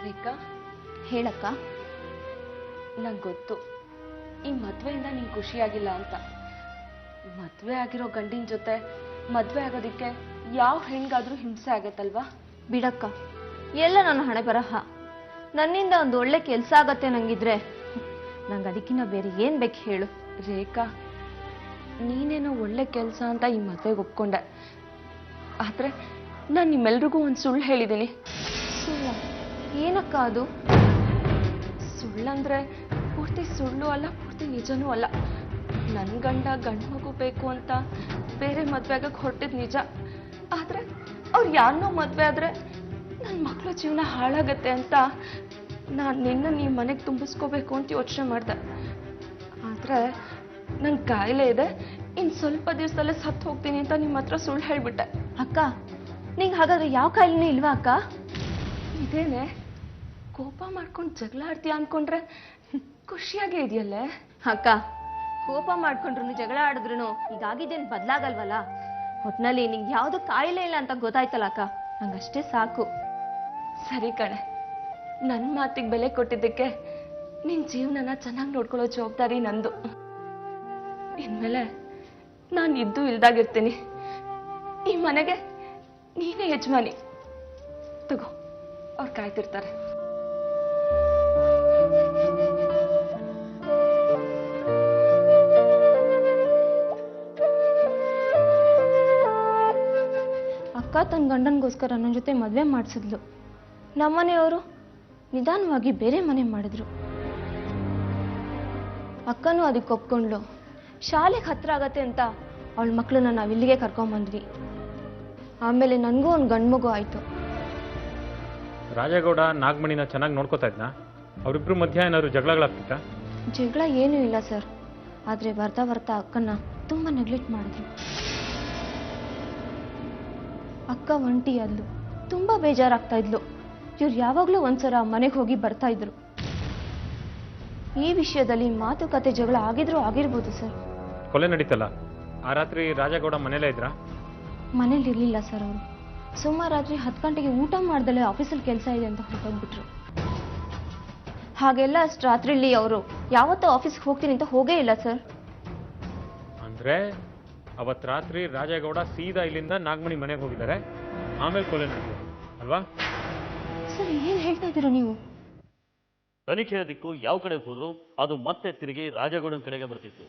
ರೇಖಾ, ಹೇಳಕ್ಕ. ನಂಗೆ ಗೊತ್ತು ಈ ಮದುವೆಯಿಂದ ನಿಂಗೆ ಖುಷಿಯಾಗಿಲ್ಲ ಅಂತ. ಮದುವೆ ಆಗಿರೋ ಗಂಡಿನ ಜೊತೆ ಮದುವೆ ಆಗೋದಕ್ಕೆ ಯಾವ ಹೆಣ್ಗಾದ್ರೂ ಹಿಂಸೆ ಆಗತ್ತಲ್ವಾ? ಬಿಡಕ್ಕ, ಎಲ್ಲ ನನ್ನ ಹಣೆ ಬರಹ. ನನ್ನಿಂದ ಒಂದು ಒಳ್ಳೆ ಕೆಲಸ ಆಗತ್ತೆ ನಂಗಿದ್ರೆ ನಂಗೆ ಅದಕ್ಕಿಂತ ಬೇರೆ ಏನ್ ಬೇಕು ಹೇಳು? ರೇಖಾ, ನೀನೇನೋ ಒಳ್ಳೆ ಕೆಲಸ ಅಂತ ಈ ಮದುವೆಗೆ ಒಪ್ಕೊಂಡೆ. ಆದ್ರೆ ನಾನು ನಿಮ್ಮೆಲ್ರಿಗೂ ಒಂದು ಸುಳ್ಳು ಹೇಳಿದ್ದೀನಿ. ಸುಳ್ಳ? ಏನಕ್ಕ ಅದು? ಸುಳ್ಳಂದ್ರೆ ಪೂರ್ತಿ ಸುಳ್ಳು ಅಲ್ಲ, ಪೂರ್ತಿ ನಿಜನೂ ಅಲ್ಲ. ನನ್ನ ಗಂಡ ಗಂಡು ಮಗು ಬೇಕು ಅಂತ ಬೇರೆ ಮದುವೆ ಆಗಕ್ಕೆ ಹೊರಟಿದ್ ನಿಜ. ಆದ್ರೆ ಅವ್ರು ಯಾರನ್ನೋ ಮದುವೆ ಆದ್ರೆ ನನ್ನ ಮಕ್ಕಳ ಜೀವನ ಹಾಳಾಗತ್ತೆ ಅಂತ ನಾನು ನಿನ್ನ ಈ ಮನೆಗೆ ತುಂಬಿಸ್ಕೋಬೇಕು ಅಂತ ಯೋಚನೆ ಮಾಡಿದೆ. ಆದ್ರೆ ನಂಗೆ ಕಾಯಿಲೆ ಇದೆ, ಇನ್ನು ಸ್ವಲ್ಪ ದಿವಸದಲ್ಲೇ ಸತ್ತು ಹೋಗ್ತೀನಿ ಅಂತ ನಿಮ್ಮ ಹತ್ರ ಸುಳ್ಳು ಹೇಳ್ಬಿಟ್ಟೆ. ಅಕ್ಕ, ನಿಂಗೆ ಹಾಗಾದ್ರೆ ಯಾವ ಕಾಯಿಲೆನೂ ಇಲ್ವಾ ಅಕ್ಕ? ಇದೇನೆ ಕೋಪ ಮಾಡ್ಕೊಂಡು ಜಗಳ ಆಡ್ತೀಯ ಅನ್ಕೊಂಡ್ರೆ ಖುಷಿಯಾಗೇ ಇದೆಯಲ್ಲೇ. ಅಕ್ಕ, ಕೋಪ ಮಾಡ್ಕೊಂಡ್ರು ಜಗಳ ಆಡಿದ್ರು ಈಗಾಗಿದ್ದೇನು ಬದಲಾಗಲ್ವಲ್ಲ. ಒಟ್ನಲ್ಲಿ ನಿಂಗೆ ಯಾವ್ದು ಕಾಯಿಲೆ ಇಲ್ಲ ಅಂತ ಗೊತ್ತಾಯ್ತಲ್ಲ ಅಕ್ಕ, ನಂಗಷ್ಟೇ ಸಾಕು. ಸರಿ ಕಣೆ, ನನ್ನ ಮಾತಿಗೆ ಬೆಲೆ ಕೊಟ್ಟಿದ್ದಕ್ಕೆ ನಿನ್ ಜೀವನನ ಚೆನ್ನಾಗಿ ನೋಡ್ಕೊಳ್ಳೋ ಜವಾಬ್ದಾರಿ ನಂದು. ಇನ್ಮೇಲೆ ನಾನು ಇದ್ದು ಇಲ್ದಾಗಿರ್ತೀನಿ. ಈ ಮನೆಗೆ ನೀನೇ ಯಜಮಾನಿ. ತಗೋ, ಅವ್ರು ಕಾಯ್ತಿರ್ತಾರೆ. ಅಕ್ಕ ತನ್ನ ಗಂಡನಿಗೋಸ್ಕರ ನನ್ನ ಜೊತೆ ಮದುವೆ ಮಾಡಿಸಿದ್ಲು. ನಮ್ಮನೆಯವರು ನಿಧಾನವಾಗಿ ಬೇರೆ ಮನೆ ಮಾಡಿದ್ರು. ಅಕ್ಕನೂ ಅದಕ್ಕೆ ಒಪ್ಕೊಂಡ್ಲು. ಶಾಲೆಗೆ ಹತ್ರ ಆಗತ್ತೆ ಅಂತ ಅವಳ ಮಕ್ಕಳನ್ನ ನಾವು ಇಲ್ಲಿಗೆ ಕರ್ಕೊಂಬಂದ್ವಿ. ಆಮೇಲೆ ನನಗೂ ಒಂದು ಗಂಡು ಮಗು ಆಯಿತು. ರಾಜೇಗೌಡ ನಾಗಮಣಿನ ಚೆನ್ನಾಗಿ ನೋಡ್ಕೋತಾ ಇದ್ನಾ? ಅವರಿಬ್ರು ಮಧ್ಯ ಏನಾದ್ರು ಜಗಳಗಳಾಗ್ತಿತ್ತಾ? ಜಗಳ ಏನೂ ಇಲ್ಲ ಸರ್. ಆದರೆ ಬರ್ತಾ ಬರ್ತಾ ಅಕ್ಕನ ತುಂಬ ನೆಗ್ಲೆಕ್ಟ್ ಮಾಡಿದ್ರು. ಅಕ್ಕ ಒಂಟಿ ಅದ್ಲು, ತುಂಬ ಬೇಜಾರಾಗ್ತಾ ಇದ್ಲು. ಇವ್ರು ಯಾವಾಗಲೂ ಒಂದ್ಸಲ ಮನೆಗೆ ಹೋಗಿ ಬರ್ತಾ ಇದ್ರು. ಈ ವಿಷಯದಲ್ಲಿ ಮಾತುಕತೆ ಜಗಳ ಆಗಿರ್ಬೋದು ಸರ್. ಕೊಲೆ ನಡೀತಲ್ಲ, ಆ ರಾತ್ರಿ ರಾಜೇಗೌಡ ಮನೇಲೇ ಇದ್ರಾ? ಮನೇಲಿ ಇರಲಿಲ್ಲ ಸರ್. ಅವರು ಸುಮಾರು ರಾತ್ರಿ 10 ಗಂಟೆಗೆ ಊಟ ಮಾಡ್ದಲೇ ಆಫೀಸಲ್ಲಿ ಕೆಲಸ ಇದೆ ಅಂತ ಹೊರಟೋಗ್ಬಿಟ್ರು. ಹಾಗೆಲ್ಲ ಅಷ್ಟು ರಾತ್ರಿಲಿ ಅವರು ಯಾವತ್ತೂ ಆಫೀಸ್ಗೆ ಹೋಗ್ತೀನಿ ಅಂತ ಹೋಗೇ ಇಲ್ಲ ಸರ್. ಅಂದ್ರೆ ಅವತ್ತು ರಾತ್ರಿ ರಾಜೇಗೌಡ ಸೀದಾ ಇಲ್ಲಿಂದ ನಾಗಮಣಿ ಮನೆಗೆ ಹೋಗಿದ್ದಾರೆ, ಆಮೇಲೆ ಕೊಲೆ ನಡೆದಿದೆ ಅಲ್ವಾ? ಸರ್ ಏನು ಹೇಳ್ತಾ ಇದ್ದೀರಾ ನೀವು? ತನಿಖೆಯ ದಿಕ್ಕು ಯಾವ ಕಡೆ ಹೋದ್ರು ಅದು ಮತ್ತೆ ತಿರುಗಿ ರಾಜೇಗೌಡನ ಕಡೆಗೆ ಬರ್ತಿತ್ತು.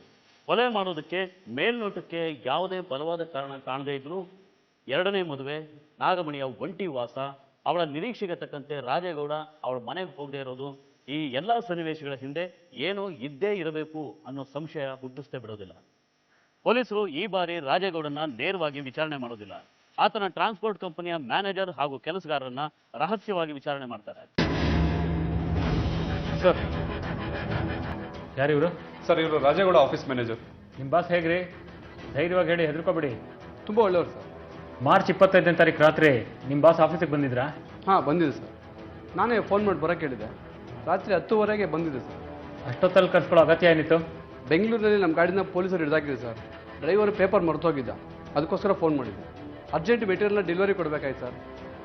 ಕೊಲೆ ಮಾಡೋದಕ್ಕೆ ಮೇಲ್ನೋಟಕ್ಕೆ ಯಾವುದೇ ಬಲವಾದ ಕಾರಣ ಕಾಣದೇ ಇದ್ರು ಎರಡನೇ ಮದುವೆ, ನಾಗಮಣಿಯ ಒಂಟಿ ವಾಸ, ಅವಳ ನಿರೀಕ್ಷೆಗೆ ತಕ್ಕಂತೆ ರಾಜೇಗೌಡ ಅವಳ ಮನೆಗೆ ಹೋಗದೆ ಇರೋದು, ಈ ಎಲ್ಲ ಸನ್ನಿವೇಶಗಳ ಹಿಂದೆ ಏನೋ ಇದ್ದೇ ಇರಬೇಕು ಅನ್ನೋ ಸಂಶಯ ಹುಟ್ಟಿಸ್ತೇ ಬಿಡೋದಿಲ್ಲ. ಪೊಲೀಸರು ಈ ಬಾರಿ ರಾಜೇಗೌಡನ ನೇರವಾಗಿ ವಿಚಾರಣೆ ಮಾಡೋದಿಲ್ಲ. ಆತನ ಟ್ರಾನ್ಸ್ಪೋರ್ಟ್ ಕಂಪನಿಯ ಮ್ಯಾನೇಜರ್ ಹಾಗೂ ಕೆಲಸಗಾರರನ್ನ ರಹಸ್ಯವಾಗಿ ವಿಚಾರಣೆ ಮಾಡ್ತಾರೆ. ಸರ್ ಯಾರಿವರು? ಸರ್ ಇವರು ರಾಜೇಗೌಡ ಆಫೀಸ್ ಮ್ಯಾನೇಜರ್. ನಿಮ್ಮ ಬಾಸ್ ಹೇಗ್ರಿ? ಧೈರ್ಯವಾಗಿ ಹೇಳಿ, ಹೆದರ್ಕೋಬೇಡಿ. ತುಂಬ ಒಳ್ಳೆಯವರು ಸರ್. ಮಾರ್ಚ್ 25ನೇ ತಾರೀಕು ರಾತ್ರಿ ನಿಮ್ಮ ಬಾಸ್ ಆಫೀಸಿಗೆ ಬಂದಿದ್ರಾ? ಹಾಂ ಬಂದಿದೆ ಸರ್. ನಾನೇ ಫೋನ್ ಮಾಡಿ ಬರೋಕ್ಕೆ ಹೇಳಿದೆ. ರಾತ್ರಿ 10:30ಗೆ ಬಂದಿದೆ ಸರ್. ಅಷ್ಟೊತ್ತಲ್ಲಿ ಕರ್ಸ್ಕೊಳ್ಳೋ ಅಗತ್ಯ ಏನಿತ್ತು? ಬೆಂಗಳೂರಲ್ಲಿ ನಮ್ಮ ಗಾಡಿನ ಪೊಲೀಸರು ಹಿಡಿದಾಕಿದೆ ಸರ್. ಡ್ರೈವರ್ ಪೇಪರ್ ಮರ್ತೋಗಿದ್ದ, ಅದಕ್ಕೋಸ್ಕರ ಫೋನ್ ಮಾಡಿದ್ದೆ. ಅರ್ಜೆಂಟ್ ಮೆಟೀರಿಯಲ್ನ ಡೆಲಿವರಿ ಕೊಡಬೇಕಾಯ್ತು ಸರ್.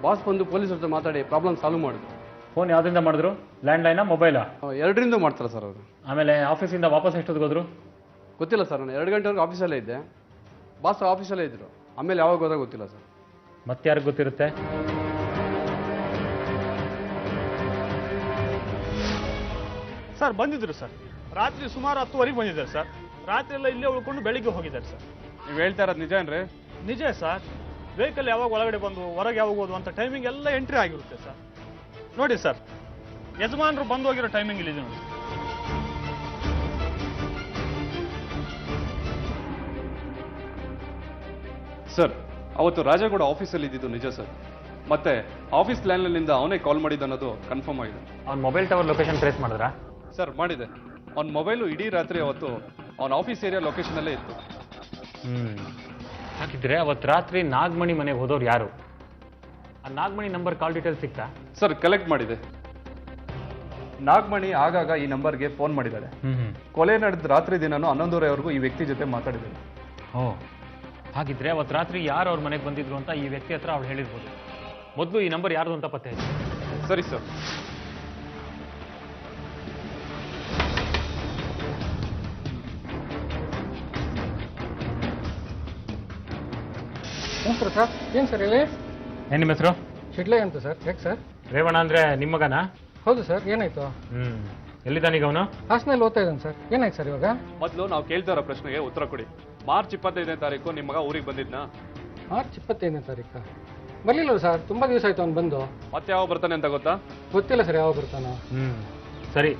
ಬಾಸ್ ಬಂದು ಪೊಲೀಸರ ಜೊತೆ ಮಾತಾಡಿ ಪ್ರಾಬ್ಲಮ್ ಸಾಲ್ವ್ ಮಾಡಿದ್ರು. ಫೋನ್ ಯಾವುದರಿಂದ ಮಾಡಿದ್ರು? ಲ್ಯಾಂಡ್ಲೈನಾ, ಮೊಬೈಲಾ? ಎರಡರಿಂದ ಮಾಡ್ತಾರೆ ಸರ್ ಅವರು. ಆಮೇಲೆ ಆಫೀಸಿಂದ ವಾಪಸ್ ಎಷ್ಟೊತ್ತಿಗೆ ಹೋದ್ರು? ಗೊತ್ತಿಲ್ಲ ಸರ್, ನಾನು 2 ಗಂಟೆವರೆಗೂ ಆಫೀಸಲ್ಲೇ ಇದ್ದೆ. ಬಾಸ್ ಆಫೀಸಲ್ಲೇ ಇದ್ದರು. ಆಮೇಲೆ ಯಾವಾಗ ಹೋದಾಗ ಗೊತ್ತಿಲ್ಲ ಸರ್. ಮತ್ತೆ ಯಾರಿಗೆ ಗೊತ್ತಿರುತ್ತೆ? ಸರ್ ಬಂದಿದ್ರು ಸರ್. ರಾತ್ರಿ ಸುಮಾರು 10:30ಗೆ ಬಂದಿದ್ದಾರೆ ಸರ್. ರಾತ್ರಿ ಎಲ್ಲ ಇಲ್ಲೇ ಉಳ್ಕೊಂಡು ಬೆಳಿಗ್ಗೆ ಹೋಗಿದ್ದಾರೆ ಸರ್. ನೀವು ಹೇಳ್ತಾ ಇರೋದು ನಿಜ ಏನ್ರಿ? ನಿಜ ಸರ್. ವೆಹಿಕಲ್ ಯಾವಾಗ ಒಳಗಡೆ ಬಂದು ಹೊರಗೆ ಯಾವಾಗ ಹೋದು ಅಂತ ಟೈಮಿಂಗ್ ಎಲ್ಲ ಎಂಟ್ರಿ ಆಗಿರುತ್ತೆ ಸರ್. ನೋಡಿ ಸರ್, ಯಜಮಾನರು ಬಂದು ಹೋಗಿರೋ ಟೈಮಿಂಗ್ ಇಲ್ಲಿದೆ ನೋಡಿ. ಸರ್ ಅವತ್ತು ರಾಜೇಗೌಡ ಆಫೀಸಲ್ಲಿ ಇದ್ದಿದ್ದು ನಿಜ ಸರ್. ಮತ್ತೆ ಆಫೀಸ್ ಲ್ಯಾಂಡ್ಲೈನಿಂದ ಅವನೇ ಕಾಲ್ ಮಾಡಿದ್ದು ಅನ್ನೋದು ಕನ್ಫರ್ಮ್ ಆಗಿದೆ. ಅವ್ನ ಮೊಬೈಲ್ ಟವರ್ ಲೊಕೇಶನ್ ಟ್ರೇಸ್ ಮಾಡಿದ್ರಾ? ಸರ್ ಮಾಡಿದೆ. ಅವ್ನ ಮೊಬೈಲು ಇಡೀ ರಾತ್ರಿ ಅವತ್ತು ಅವನ ಆಫೀಸ್ ಏರಿಯಾ ಲೊಕೇಶನಲ್ಲೇ ಇತ್ತು. ಹಾಗಿದ್ರೆ ಅವತ್ತು ರಾತ್ರಿ ನಾಗಮಣಿ ಮನೆಗೆ ಹೋದವ್ರು ಯಾರು? ಆ ನಾಗಮಣಿ ನಂಬರ್ ಕಾಲ್ ಡೀಟೇಲ್ಸ್ ಸಿಗ್ತಾ? ಸರ್ ಕಲೆಕ್ಟ್ ಮಾಡಿದೆ. ನಾಗಮಣಿ ಆಗಾಗ ಈ ನಂಬರ್ಗೆ ಫೋನ್ ಮಾಡಿದ್ದಾರೆ. ಕೊಲೆ ನಡೆದ ರಾತ್ರಿ ದಿನನೂ 11:30ವರೆಗೂ ಈ ವ್ಯಕ್ತಿ ಜೊತೆ ಮಾತಾಡಿದ್ದಾರೆ. ಓ, ಹಾಗಿದ್ರೆ ಅವತ್ತು ರಾತ್ರಿ ಯಾರು ಅವ್ರ ಮನೆಗೆ ಬಂದಿದ್ರು ಅಂತ ಈ ವ್ಯಕ್ತಿ ಹತ್ರ ಅವ್ರು ಹೇಳಿರ್ಬೋದು. ಮೊದಲು ಈ ನಂಬರ್ ಯಾರ್ದು ಅಂತ ಪತ್ತೆ ಹಚ್ಚಿ. ಸರಿ ಸರ್. ನಮಸ್ಕಾರ ಸರ್. ಏನು ಸರ್ ಹೇಳಿ? ಏನ್ ನಿಮ್ಮ ಹೆಸರು? ಶಿಡ್ಲೆ ಅಂತ ಸರ್. ಯಾಕೆ ಸರ್? ರೇವಣ್ಣ ಅಂದ್ರೆ ನಿಮ್ಮ ಮಗನಾ? ಹೌದು ಸರ್. ಏನಾಯ್ತು? ಎಲ್ಲಿದ್ದಾನೀಗ ಅವನು? ಹಾಸ್ಟೆಲ್ ಓದ್ತಾ ಇದ್ದಾನೆ ಸರ್. ಏನಾಯ್ತು ಸರ್ ಇವಾಗ? ಮೊದಲು ನಾವು ಕೇಳ್ತಾ ಇರೋ ಪ್ರಶ್ನೆಗೆ ಉತ್ತರ ಕೊಡಿ. ಮಾರ್ಚ್ 25ನೇ ತಾರೀಕು ನಿಮ್ಮ ಮಗ ಊರಿಗೆ ಬಂದಿದ್ನಾ? ಮಾರ್ಚ್ 25ನೇ ತಾರೀಕು ಬರಲಿಲ್ಲ ಸರ್. ತುಂಬ ದಿವಸ ಆಯ್ತು ಅವ್ನು ಬಂದು. ಮತ್ತೆ ಯಾವಾಗ ಬರ್ತಾನೆ ಅಂತ ಗೊತ್ತಾ? ಗೊತ್ತಿಲ್ಲ ಸರ್ ಯಾವಾಗ ಬರ್ತಾನೋ. ಸರಿ,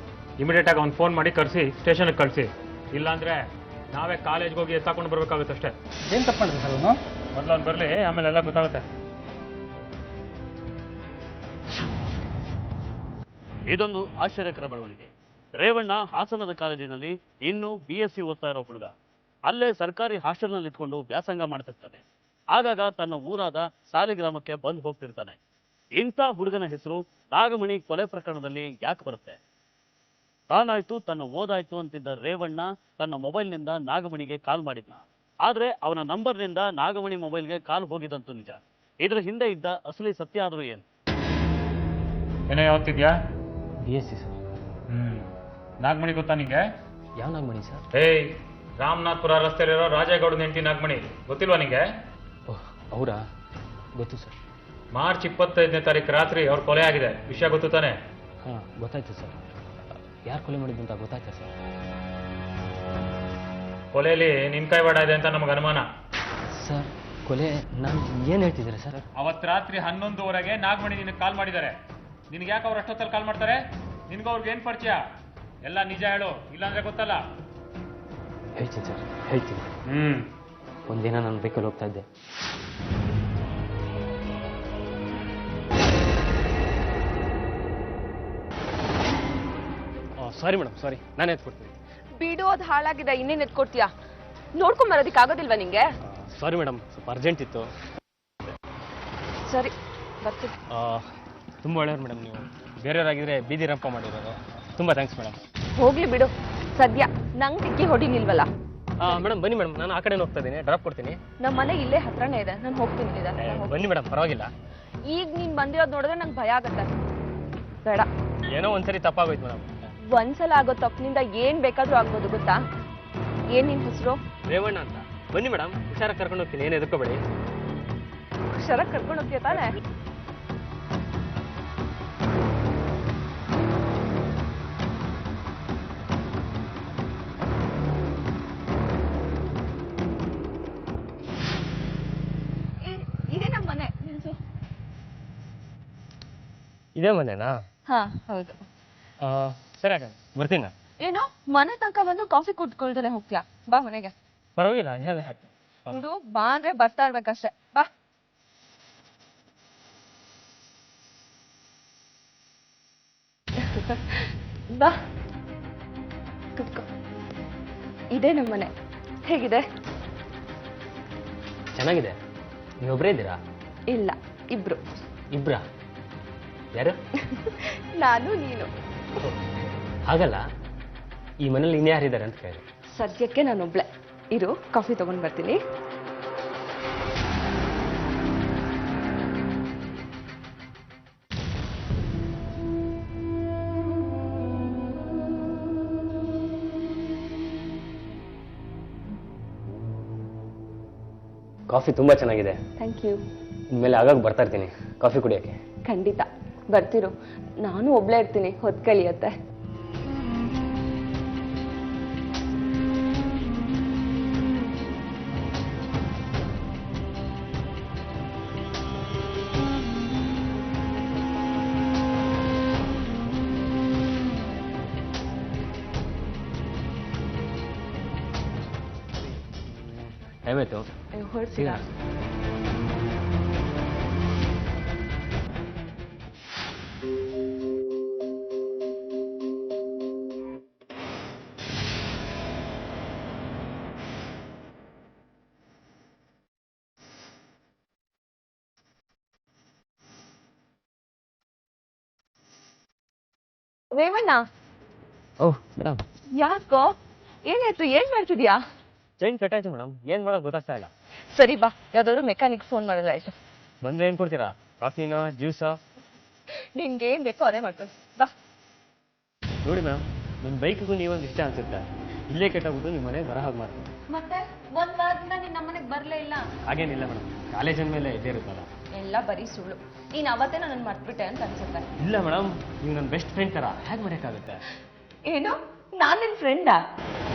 ಇಮಿಡಿಯೇಟ್ ಆಗಿ ಅವ್ನು ಫೋನ್ ಮಾಡಿ ಕರೆಸಿ ಸ್ಟೇಷನ್ಗೆ ಕಳಿಸಿ. ಇಲ್ಲಾಂದ್ರೆ ನಾವೇ ಕಾಲೇಜ್ಗೆ ಹೋಗಿ ಎತ್ತಾಕೊಂಡು ಬರ್ಬೇಕಾಗುತ್ತೆ ಅಷ್ಟೇ. ಏನು ತಪ್ಪು ಮಾಡಿದೆ ಸರ್ ಅವನು? ಮೊದಲು ಅವ್ನು ಬರಲಿ, ಆಮೇಲೆ ಎಲ್ಲ ಗೊತ್ತಾಗುತ್ತೆ. ಇದೊಂದು ಆಶ್ಚರ್ಯಕರ ಬೆಳವಣಿಗೆ. ರೇವಣ್ಣ ಹಾಸನದ ಕಾಲೇಜಿನಲ್ಲಿ ಇನ್ನೂ BSc ಓದ್ತಾ ಇರೋ ಹುಡುಗ. ಅಲ್ಲೇ ಸರ್ಕಾರಿ ಹಾಸ್ಟೆಲ್ನಲ್ಲಿ ಇಟ್ಕೊಂಡು ವ್ಯಾಸಂಗ ಮಾಡ್ತಿರ್ತಾನೆ. ಆಗಾಗ ತನ್ನ ಊರಾದ ಸಾಲಿಗ್ರಾಮಕ್ಕೆ ಬಂದು ಹೋಗ್ತಿರ್ತಾನೆ. ಇಂಥ ಹುಡುಗನ ಹೆಸರು ನಾಗಮಣಿ ಕೊಲೆ ಪ್ರಕರಣದಲ್ಲಿ ಯಾಕೆ ಬರುತ್ತೆ? ತಾನಾಯ್ತು ತನ್ನ ಓದಾಯ್ತು ಅಂತಿದ್ದ ರೇವಣ್ಣ ತನ್ನ ಮೊಬೈಲ್ನಿಂದ ನಾಗಮಣಿಗೆ ಕಾಲ್ ಮಾಡಿದ್ನ. ಆದ್ರೆ ಅವನ ನಂಬರ್ನಿಂದ ನಾಗಮಣಿ ಮೊಬೈಲ್ಗೆ ಕಾಲ್ ಹೋಗಿದಂತೂ ನಿಜ. ಇದರ ಹಿಂದೆ ಇದ್ದ ಅಸಲಿ ಸತ್ಯ ಆದ್ರೂ ಏನು? ಏನೋ ಯಾವತ್ತಿದ್ಯಾ? BSc sir. ನಾಗಮಣಿ ಗೊತ್ತಾ ನಿಂಗೆ? ಯಾವ ನಾಗಮಣಿ ಸರ್? ಏಯ್, ರಾಮನಾಥ್ಪುರ ರಸ್ತೆಯಲ್ಲಿರೋ ರಾಜೇಗೌಡನ ಹೆಂಡತಿ ನಾಗಮಣಿ ಗೊತ್ತಿಲ್ವಾ ನಿಂಗೆ? ಓಹ್ ಅವರಾ? ಗೊತ್ತು ಸರ್. ಮಾರ್ಚ್ 25ನೇ ತಾರೀಕು ರಾತ್ರಿ ಅವ್ರ ಕೊಲೆ ಆಗಿದೆ. ವಿಷಯ ಗೊತ್ತು ತಾನೆ? ಹಾಂ ಗೊತ್ತಾಯ್ತು ಸರ್. ಯಾರು ಕೊಲೆ ಮಾಡಿದ್ದು ಅಂತ ಗೊತ್ತಾಯ್ತಾ ಸರ್? ಕೊಲೆಯಲ್ಲಿ ನಿನ್ ಕೈವಾಡ ಇದೆ ಅಂತ ನಮಗೆ ಅನುಮಾನ. ಸರ್ ಕೊಲೆ ನಾನು ಏನು ಹೇಳ್ತಿದ್ದೀರಾ ಸರ್? ಅವತ್ತು ರಾತ್ರಿ 11:30ಗೆ ನಾಗಮಣಿ ನಿನಗೆ ಕಾಲ್ ಮಾಡಿದ್ದಾರೆ. ನಿನ್ಗೆ ಯಾಕೆ ಅವ್ರು ಅಷ್ಟೊತ್ತಲ್ಲಿ ಕಾಲ್ ಮಾಡ್ತಾರೆ? ನಿನ್ಗೂ ಅವ್ರಿಗೆ ಏನು ಪರಿಚಯ? ಎಲ್ಲ ನಿಜ ಹೇಳು, ಇಲ್ಲಾಂದ್ರೆ ಗೊತ್ತಲ್ಲ. ಹೇಳ್ತೀನಿ ಸರ್, ಹೇಳ್ತೀನಿ. ಒಂದಿನ ನಾನು ಬೇಕಲ್ಲಿ ಹೋಗ್ತಾ ಇದ್ದೆ. ಸಾರಿ ಮೇಡಮ್, ಸಾರಿ, ನಾನೇ ಎತ್ಕೊಡ್ತೀನಿ. ಬಿಡು, ಅದು ಹಾಳಾಗಿದೆ, ಇನ್ನೇನು ಎತ್ಕೊಡ್ತೀಯಾ? ನೋಡ್ಕೊಂಡ್ ಬರೋದಕ್ಕೆ ಆಗೋದಿಲ್ವಾ ನಿಂಗೆ? ಸಾರಿ ಮೇಡಮ್, ಸ್ವಲ್ಪ ಅರ್ಜೆಂಟ್ ಇತ್ತು. ಸರಿ, ಬರ್ತೀನಿ. ತುಂಬ ಒಳ್ಳೆಯವ್ರು ಮೇಡಮ್ ನೀವು. ಬೇರೆಯವರಾಗಿದ್ರೆ ಬೀದಿ ರಂಪ ಮಾಡಿರೋದು. ತುಂಬ ಥ್ಯಾಂಕ್ಸ್ ಮೇಡಮ್. ಹೋಗ್ಲಿ ಬಿಡು, ಸದ್ಯ ನಂಗೆ ಡಿಕ್ಕಿ ಹೊಡಿಲಿಲ್ವಲ್ಲ. ಮೇಡಮ್ ಬನ್ನಿ ಮೇಡಮ್, ನಾನು ಆ ಕಡೆ ಹೋಗ್ತಾ ಇದ್ದೀನಿ, ಡ್ರಾಪ್ ಕೊಡ್ತೀನಿ. ನಮ್ಮ ಮನೆ ಇಲ್ಲೇ ಹತ್ರನೇ ಇದೆ, ನಾನು ಹೋಗ್ತೀನಿ. ಬನ್ನಿ ಮೇಡಮ್, ಪರವಾಗಿಲ್ಲ. ಈಗ ನೀನ್ ಬಂದಿರೋದು ನೋಡಿದ್ರೆ ನಂಗೆ ಭಯ ಆಗತ್ತೆ. ಬೇಡ. ಏನೋ ಒಂದ್ಸರಿ ತಪ್ಪಾಗೋಯ್ತು ಮೇಡಮ್. ಒಂದ್ಸಲ ಆಗೋ ತಪ್ಪಿನಿಂದ ಏನ್ ಬೇಕಾದ್ರೂ ಆಗ್ಬೋದು ಗೊತ್ತಾ? ಏನ್ ನಿನ್ ಹೆಸರು? ರೇವಣ್ಣ ಅಂತ. ಬನ್ನಿ ಮೇಡಮ್, ಹುಷಾರಾಗಿ ಕರ್ಕೊಂಡು ಹೋಗ್ತೀನಿ, ಏನು ಎದುರ್ಕೋಬೇಡಿ. ಹುಷಾರಾಗಿ ಕರ್ಕೊಂಡು ಹೋಗ್ತೀಯ ತಾನೆ? ಇದೇ ನಮ್ಮ ಮನೆ. ಇದೇ ಮನೆನಾ? ಹಾ ಹೌದು. ಸರಿ ಹಾಗಾದ್ರೆ ಬರ್ತೀನಿ. ಏನೋ ಮನೆ ತನಕ ಬಂದು ಕಾಫಿ ಕುಟ್ಕೊಳ್ತಾನೆ ಹೋಗ್ತೀಯಾ? ಬಾ ಮನೆಗೆ. ಪರವಾಗಿಲ್ಲ, ನೋಡು, ಬಾ ಅಂದ್ರೆ ಬರ್ತಾ ಇರ್ಬೇಕಷ್ಟೇ. ಬಾ. ಬಾ ಕುತ್ಕೋ. ಇದೇ ನಮ್ಮ ಮನೆ. ಹೇಗಿದೆ? ಚೆನ್ನಾಗಿದೆ. ನೀವೊಬ್ಬರೇ ಇದ್ದೀರಾ? ಇಲ್ಲ, ಇಬ್ರು. ಇಬ್ರಾ? ಯಾರು? ನಾನು ನೀನು. ಹಾಗಲ್ಲ, ಈ ಮನೇಲಿ ಇನ್ಯಾರಿದ್ದಾರೆ ಅಂತ ಕೇಳಿ. ಸದ್ಯಕ್ಕೆ ನಾನೊಬ್ಳೆ. ಇರು, ಕಾಫಿ ತಗೊಂಡ್ ಬರ್ತೀನಿ. ಕಾಫಿ ತುಂಬಾ ಚೆನ್ನಾಗಿದೆ. Thank you. ಇನ್ಮೇಲೆ ಆಗಾಗ ಬರ್ತಾ ಇರ್ತೀನಿ ಕಾಫಿ ಕುಡಿಯೋಕ್ಕೆ. ಖಂಡಿತ ಬರ್ತಿರು. ನಾನು ಒಬ್ಳೇ ಇರ್ತೀನಿ, ಹೊತ್ತು ಕಳಿಯತ್ತೆ. ಏನಾಯ್ತು? ಹೊರಡ್ತೀರಾ? ರೇವಣ್ಣ. ಓಹ್ ಮೇಡಮ್. ಯಾಕೋ, ಏನಾಯ್ತು? ಏನ್ ಮಾಡ್ತಿದ್ಯಾ? ಚೈನ್ ಕಟ್ಟಾಯ್ತು ಮೇಡಮ್, ಏನ್ ಮಾಡೋದು ಗೊತ್ತಾಗ್ತಾ ಇಲ್ಲ. ಸರಿ ಬಾ, ಯಾವ್ದಾದ್ರು ಮೆಕ್ಯಾನಿಕ್ ಫೋನ್ ಮಾಡಿದ್ರೆ ಆಯ್ತು. ಬಂದ್ರೆ ಏನ್ ಕೊಡ್ತೀರಾ? ಕಾಫಿನಾ, ಜ್ಯೂಸಾ? ನಿಂಗೆ ಏನ್ ಬೇಕೋ ಅದೇ ಮಾಡ್ಕೊಂಡು ಬಾ. ನೋಡಿ ಮೇಡಮ್, ನನ್ನ ಬೈಕ್ಗೂ ನೀವೊಂದು ಇಷ್ಟ ಅನ್ಸುತ್ತೆ. ಇಲ್ಲೇ ಕೆಟ್ಟೋಗ್ಬಿಟ್ಟು ನಿಮ್ಮ ಮನೆಗೆ ಬರೋ ಹಾಗೆ ಮಾಡ್ತೀನಿ. ಮತ್ತೆ ಒಂದ್ ವಾರದಿಂದ ನೀನ್ ನಮ್ಮನೆಗೆ ಬರ್ಲೇ ಇಲ್ಲ. ಹಾಗೇನಿಲ್ಲ ಮೇಡಮ್, ಕಾಲೇಜ್ ಅಂದಮೇಲೆ ಇದೇ ಇರುತ್ತಲ್ಲ. ಎಲ್ಲ ಬರೀ ಸುಳ್ಳು. ನೀನ್ ಅವತ್ತೇ ನನ್ನ ಮರ್ತ್ಬಿಟ್ಟೆ ಅಂತ ಅನ್ಸುತ್ತೆ. ಇಲ್ಲ ಮೇಡಮ್, ನೀವು ನನ್ನ ಬೆಸ್ಟ್ ಫ್ರೆಂಡ್ ತರ, ಹೇಗೆ ಮರೆಯಕ್ಕಾಗುತ್ತೆ? ಏನು, ನಾನ್ ನಿನ್ ಫ್ರೆಂಡಾ?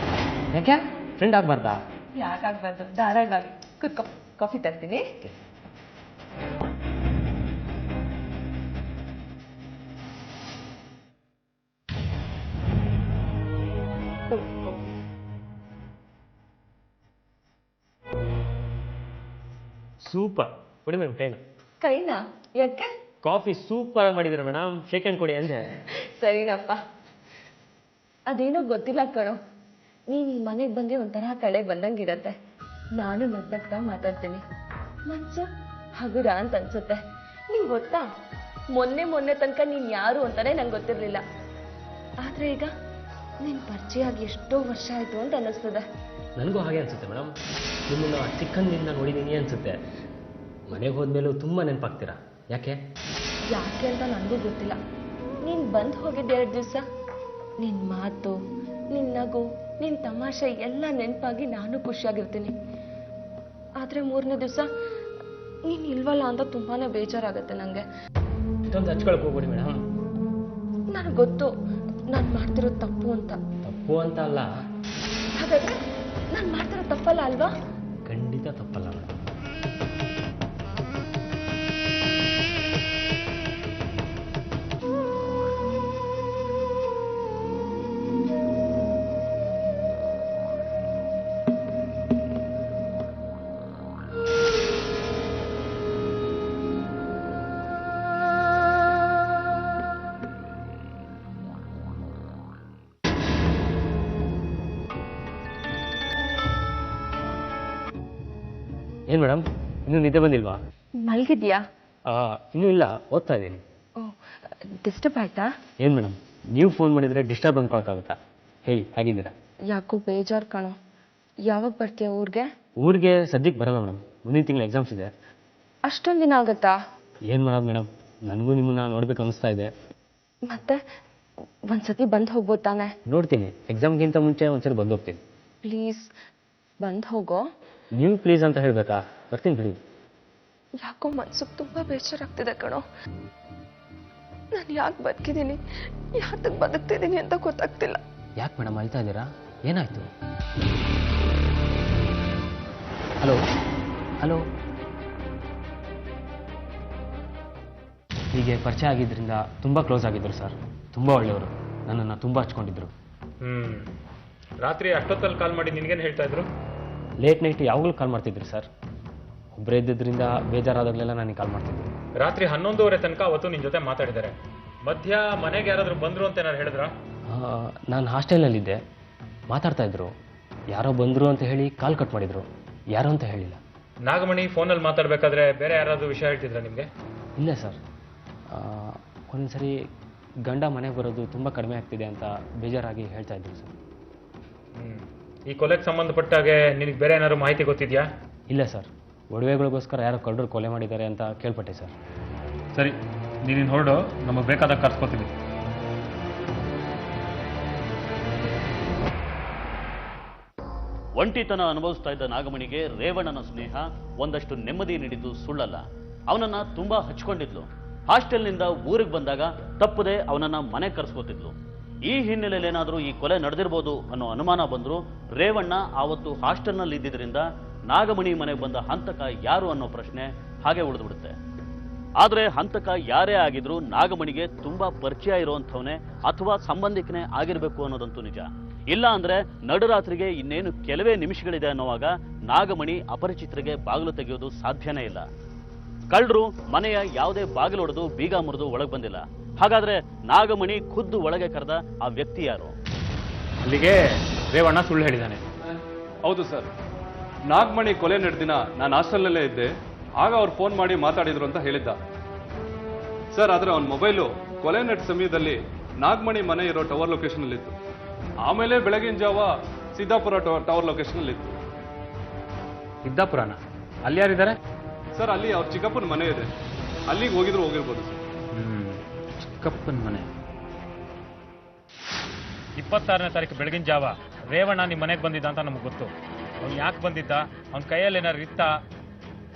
ಯಾಕೆ ಫ್ರೆಂಡ್ ಆಗ್ಬಾರ್ದಾ? ಯಾಕಾಗ್ಬಾರ್ದು, ಧಾರಾಳವಾಗಿ ಕುತ್ಕೋ, ಕಾಫಿ ತರ್ತೀನಿ. ಸೂಪರ್. ಕೊಡಿ ಮೇಡಮ್ ಕೈನ. ಕೈನಾ? ಯಾಕೆ? ಕಾಫಿ ಸೂಪರ್ ಆಗಿ ಮಾಡಿದ್ರೆ ಮೇಡಮ್, ಶೇಕ್ ಹ್ಯಾಂಡ್ ಕೊಡಿ ಅಂದೆ. ಸರಿನಪ್ಪ. ಅದೇನೋ ಗೊತ್ತಿಲ್ಲ ಕಣೋ, ನೀನ್ ಈ ಮನೆಗೆ ಬಂದ್ರೆ ಒಂಥರ ಕಳೆ ಬಂದಂಗಿರತ್ತೆ. ನಾನು ನಗ್ನಗ್ತಾ ಮಾತಾಡ್ತೀನಿ, ಮನ್ಸು ಹಗುರ ಅಂತ ಅನ್ಸುತ್ತೆ. ನಿಂಗೆ ಗೊತ್ತಾ, ಮೊನ್ನೆ ತನಕ ನೀನ್ ಯಾರು ಅಂತಾನೆ ನಂಗೆ ಗೊತ್ತಿರ್ಲಿಲ್ಲ. ಆದ್ರೆ ಈಗ ನೀನ್ ಪರಿಚಯ ಆಗಿ ಎಷ್ಟೋ ವರ್ಷ ಆಯ್ತು ಅಂತ ಅನ್ನಿಸ್ತದೆ. ನನಗೂ ಹಾಗೆ ಅನ್ಸುತ್ತೆ ಮೇಡಮ್. ನಿಮ್ಮನ್ನ ಚಿಕ್ಕಂದಿನಿಂದ ನೋಡಿದ್ದೀನಿ ಅನ್ಸುತ್ತೆ. ಮನೆಗೆ ಹೋದ್ಮೇಲೂ ತುಂಬಾ ನೆನಪಾಗ್ತೀರಾ. ಯಾಕೆ ಅಂತ ನನಗೂ ಗೊತ್ತಿಲ್ಲ. ನೀನ್ ಬಂದು ಹೋಗಿದ್ದೆ 2 ದಿವಸ. ನಿನ್ ಮಾತು, ನಿನ್ ನಗು, ನಿನ್ ತಮಾಷೆ ಎಲ್ಲ ನೆನಪಾಗಿ ನಾನು ಖುಷಿಯಾಗಿರ್ತೀನಿ. ಆದ್ರೆ 3ನೇ ದಿವಸ ನೀನ್ ಇಲ್ವಲ್ಲ ಅಂತ ತುಂಬಾನೇ ಬೇಜಾರಾಗತ್ತೆ ನಂಗೆ. ಇಷ್ಟೊಂದು ಹಚ್ಕೊಳಕ್ ಹೋಗ್ಬಿಡಿ ಮೇಡಮ್. ನನಗೆ ಗೊತ್ತು ನಾನು ಮಾಡ್ತಿರೋದು ತಪ್ಪು ಅಂತ. ತಪ್ಪು ಅಂತ ಅಲ್ಲ. ಹಾಗಾದ್ರೆ ನಾನು ಮಾಡ್ತಿರೋದು ತಪ್ಪಲ್ಲ ಅಲ್ವಾ? ಖಂಡಿತ ತಪ್ಪಲ್ಲ ಮೇಡಮ್. ಏನು ಮೇಡಮ್, ಇನ್ನೂ ನಿದ್ದೆ ಬಂದಿಲ್ವಾ? ಮಲ್ಗಿದ್ಯಾ? ಇನ್ನೂ ಇಲ್ಲ, ಓದ್ತಾ ಇದ್ದೀನಿ. ಡಿಸ್ಟರ್ಬ್ ಆಯ್ತಾ? ಏನು ಮೇಡಮ್, ನೀವು ಫೋನ್ ಮಾಡಿದರೆ ಡಿಸ್ಟರ್ಬ್ ಅಂದ್ಕೊಳಕ್ಕಾಗುತ್ತಾ? ಹೇಳಿ, ಹೇಗಿದ್ದೀರಾ? ಯಾಕೋ ಬೇಜಾರು ಕಣೋ. ಯಾವಾಗ ಬರ್ತೀಯ ಊರಿಗೆ? ಊರಿಗೆ ಸದ್ಯಕ್ಕೆ ಬರಲ್ಲ ಮೇಡಮ್, ಮುಂದಿನ ತಿಂಗಳು ಎಕ್ಸಾಮ್ಸ್ ಇದೆ. ಅಷ್ಟೊಂದು ದಿನ ಆಗುತ್ತಾ? ಏನು ಮಾಡೋದು ಮೇಡಮ್, ನನಗೂ ನಿಮ್ಮನ್ನ ನೋಡ್ಬೇಕು ಅನಿಸ್ತಾ ಇದೆ. ಮತ್ತೆ ಒಂದ್ಸತಿ ಬಂದು ಹೋಗ್ಬೋದು ತಾನೆ? ನೋಡ್ತೀನಿ, ಎಕ್ಸಾಮ್ಗಿಂತ ಮುಂಚೆ ಒಂದ್ಸರಿ ಬಂದು ಹೋಗ್ತೀನಿ. ಪ್ಲೀಸ್ ಬಂದು ಹೋಗೋ. ನೀವು ಪ್ಲೀಸ್ ಅಂತ ಹೇಳಬೇಕಾ? ಬರ್ತೀನಿ ಬಿಡಿ. ಯಾಕೋ ಮನ್ಸಿಗೆ ತುಂಬ ಬೇಜಾರಾಗ್ತಿದೆ ಕಣೋ. ನಾನು ಯಾಕೆ ಬದುಕಿದ್ದೀನಿ, ಯಾತಕ್ಕೆ ಬದುಕ್ತಿದ್ದೀನಿ ಅಂತ ಗೊತ್ತಾಗ್ತಿಲ್ಲ. ಯಾಕೆ ಮೇಡಮ್ ಅಳ್ತಾ ಇದ್ದೀರಾ? ಏನಾಯ್ತು? Hello hello. ಹೀಗೆ ಪರಿಚಯ ಆಗಿದ್ದರಿಂದ ತುಂಬ ಕ್ಲೋಸ್ ಆಗಿದ್ದರು ಸರ್. ತುಂಬ ಒಳ್ಳೆಯವರು, ನನ್ನನ್ನು ತುಂಬ ಹಚ್ಕೊಂಡಿದ್ರು. ರಾತ್ರಿ ಅಷ್ಟೊತ್ತಲ್ಲಿ ಕಾಲ್ ಮಾಡಿ ನಿನ್ಗೇನು ಹೇಳ್ತಾ ಇದ್ರು? ಲೇಟ್ ನೈಟ್ ಯಾವಾಗಲೂ ಕಾಲ್ ಮಾಡ್ತಿದ್ರು ಸರ್. ಒಬ್ಬರೇ ಇದ್ದಿದ್ದರಿಂದ ಬೇಜಾರಾದಾಗಲೆಲ್ಲ ನನಗೆ ಕಾಲ್ ಮಾಡ್ತಿದ್ರು. ರಾತ್ರಿ 11:30 ತನಕ ಅವತ್ತು ನಿನ್ನ ಜೊತೆ ಮಾತಾಡಿದ್ದಾರೆ. ಮಧ್ಯ ಮನೆಗೆ ಯಾರಾದರೂ ಬಂದರು ಅಂತ ಏನಾರು ಹೇಳಿದ್ರಾ? ನಾನು ಹಾಸ್ಟೆಲ್ನಲ್ಲಿದ್ದೆ, ಮಾತಾಡ್ತಾ ಇದ್ರು. ಯಾರೋ ಬಂದರು ಅಂತ ಹೇಳಿ ಕಾಲ್ ಕಟ್ ಮಾಡಿದರು. ಯಾರು ಅಂತ ಹೇಳಿಲ್ಲ. ನಾಗಮಣಿ ಫೋನಲ್ಲಿ ಮಾತಾಡಬೇಕಾದ್ರೆ ಬೇರೆ ಯಾರಾದರೂ ವಿಷಯ ಹೇಳ್ತಿದ್ರ ನಿಮಗೆ? ಇಲ್ಲ ಸರ್, ಒಂದ್ಸರಿ ಗಂಡ ಮನೆಗೆ ಬರೋದು ತುಂಬ ಕಡಿಮೆ ಆಗ್ತಿದೆ ಅಂತ ಬೇಜಾರಾಗಿ ಹೇಳ್ತಾ ಇದ್ರು ಸರ್. ಈ ಕೊಲೆಗೆ ಸಂಬಂಧಪಟ್ಟಾಗೆ ನಿನಗೆ ಬೇರೆ ಏನಾದ್ರು ಮಾಹಿತಿ ಗೊತ್ತಿದೆಯಾ? ಇಲ್ಲ ಸರ್, ಒಡವೆಗಳಿಗೋಸ್ಕರ ಯಾರೋ ಕಳ್ಳರು ಕೊಲೆ ಮಾಡಿದ್ದಾರೆ ಅಂತ ಕೇಳ್ಪಟ್ಟೆ ಸರ್. ಸರಿ, ನೀನು ಹೊರಡು, ನಮಗೆ ಬೇಕಾದಾಗ ಕರ್ಸ್ಕೊತೀವಿ. ಒಂಟಿತನ ಅನುಭವಿಸ್ತಾ ಇದ್ದ ನಾಗಮಣಿಗೆ ರೇವಣ್ಣನ ಸ್ನೇಹ ಒಂದಷ್ಟು ನೆಮ್ಮದಿ ನೀಡಿದ್ದು ಸುಳ್ಳಲ್ಲ. ಅವನನ್ನ ತುಂಬಾ ಹಚ್ಕೊಂಡಿದ್ಲು. ಹಾಸ್ಟೆಲ್ನಿಂದ ಊರಿಗೆ ಬಂದಾಗ ತಪ್ಪದೆ ಅವನನ್ನ ಮನೆ ಕರೆಸ್ಕೊತಿದ್ಲು. ಈ ಹಿನ್ನೆಲೆಯಲ್ಲಿ ಏನಾದರೂ ಈ ಕೊಲೆ ನಡೆದಿರ್ಬೋದು ಅನ್ನೋ ಅನುಮಾನ ಬಂದ್ರು ರೇವಣ್ಣ ಆವತ್ತು ಹಾಸ್ಟೆಲ್ನಲ್ಲಿ ಇದ್ದಿದ್ರಿಂದ ನಾಗಮಣಿ ಮನೆಗೆ ಬಂದ ಹಂತಕ ಯಾರು ಅನ್ನೋ ಪ್ರಶ್ನೆ ಹಾಗೆ ಉಳಿದ್ಬಿಡುತ್ತೆ. ಆದ್ರೆ ಹಂತಕ ಯಾರೇ ಆಗಿದ್ರು ನಾಗಮಣಿಗೆ ತುಂಬಾ ಪರಿಚಯ ಇರುವಂಥವನೇ ಅಥವಾ ಸಂಬಂಧಿಕನೇ ಆಗಿರ್ಬೇಕು ಅನ್ನೋದಂತೂ ನಿಜ. ಇಲ್ಲ ಅಂದ್ರೆ ನಡುರಾತ್ರಿಗೆ ಇನ್ನೇನು ಕೆಲವೇ ನಿಮಿಷಗಳಿದೆ ಅನ್ನೋವಾಗ ನಾಗಮಣಿ ಅಪರಿಚಿತರಿಗೆ ಬಾಗಿಲು ತೆಗೆಯೋದು ಸಾಧ್ಯನೇ ಇಲ್ಲ. ಕಳ್ಳರು ಮನೆಯ ಯಾವುದೇ ಬಾಗಿಲು ಹೊಡೆದು ಬೀಗ ಮುರಿದು ಒಳಗೆ ಬಂದಿಲ್ಲ. ಹಾಗಾದ್ರೆ ನಾಗಮಣಿ ಖುದ್ದು ಒಳಗೆ ಕರೆದ ಆ ವ್ಯಕ್ತಿ ಯಾರು? ಅಲ್ಲಿಗೆ ರೇವಣ್ಣ ಸುಳ್ಳು ಹೇಳಿದ್ದಾನೆ. ಹೌದು ಸರ್, ನಾಗಮಣಿ ಕೊಲೆ ನಡೆದ ದಿನ ನಾನು ಹಾಸ್ಟೆಲ್ನಲ್ಲೇ ಇದ್ದೆ. ಆಗ ಅವ್ರು ಫೋನ್ ಮಾಡಿ ಮಾತಾಡಿದ್ರು ಅಂತ ಹೇಳಿದ್ದ ಸರ್. ಆದರೆ ಅವನ ಮೊಬೈಲು ಕೊಲೆ ನಡೆದ ಸಮಯದಲ್ಲಿ ನಾಗಮಣಿ ಮನೆ ಇರೋ ಟವರ್ ಲೊಕೇಶನ್ ಇತ್ತು. ಆಮೇಲೆ ಬೆಳಗಿನ ಜಾವ ಸಿದ್ದಾಪುರ ಟವರ್ ಲೊಕೇಶನ್ ಇತ್ತು. ಸಿದ್ದಾಪುರನ? ಅಲ್ಲಿ ಯಾರಿದ್ದಾರೆ ಸರ್? ಅಲ್ಲಿ ಅವ್ರ ಚಿಕ್ಕಪ್ಪನ ಮನೆ ಇದೆ, ಅಲ್ಲಿಗೆ ಹೋಗಿರ್ಬೋದು ಸರ್. ಚಿಕ್ಕಪ್ಪನ ಮನೆ. 26ನೇ ತಾರೀಕು ಬೆಳಗಿನ ಜಾವ ರೇವಣ್ಣ ನಿಮ್ಮ ಮನೆಗೆ ಬಂದಿದ್ದ ಅಂತ ನಮ್ಗೆ ಗೊತ್ತು. ಅವ್ನು ಯಾಕೆ ಬಂದಿದ್ದ, ಅವ್ನ ಕೈಯಲ್ಲಿ ಏನಾರು ಇತ್ತ,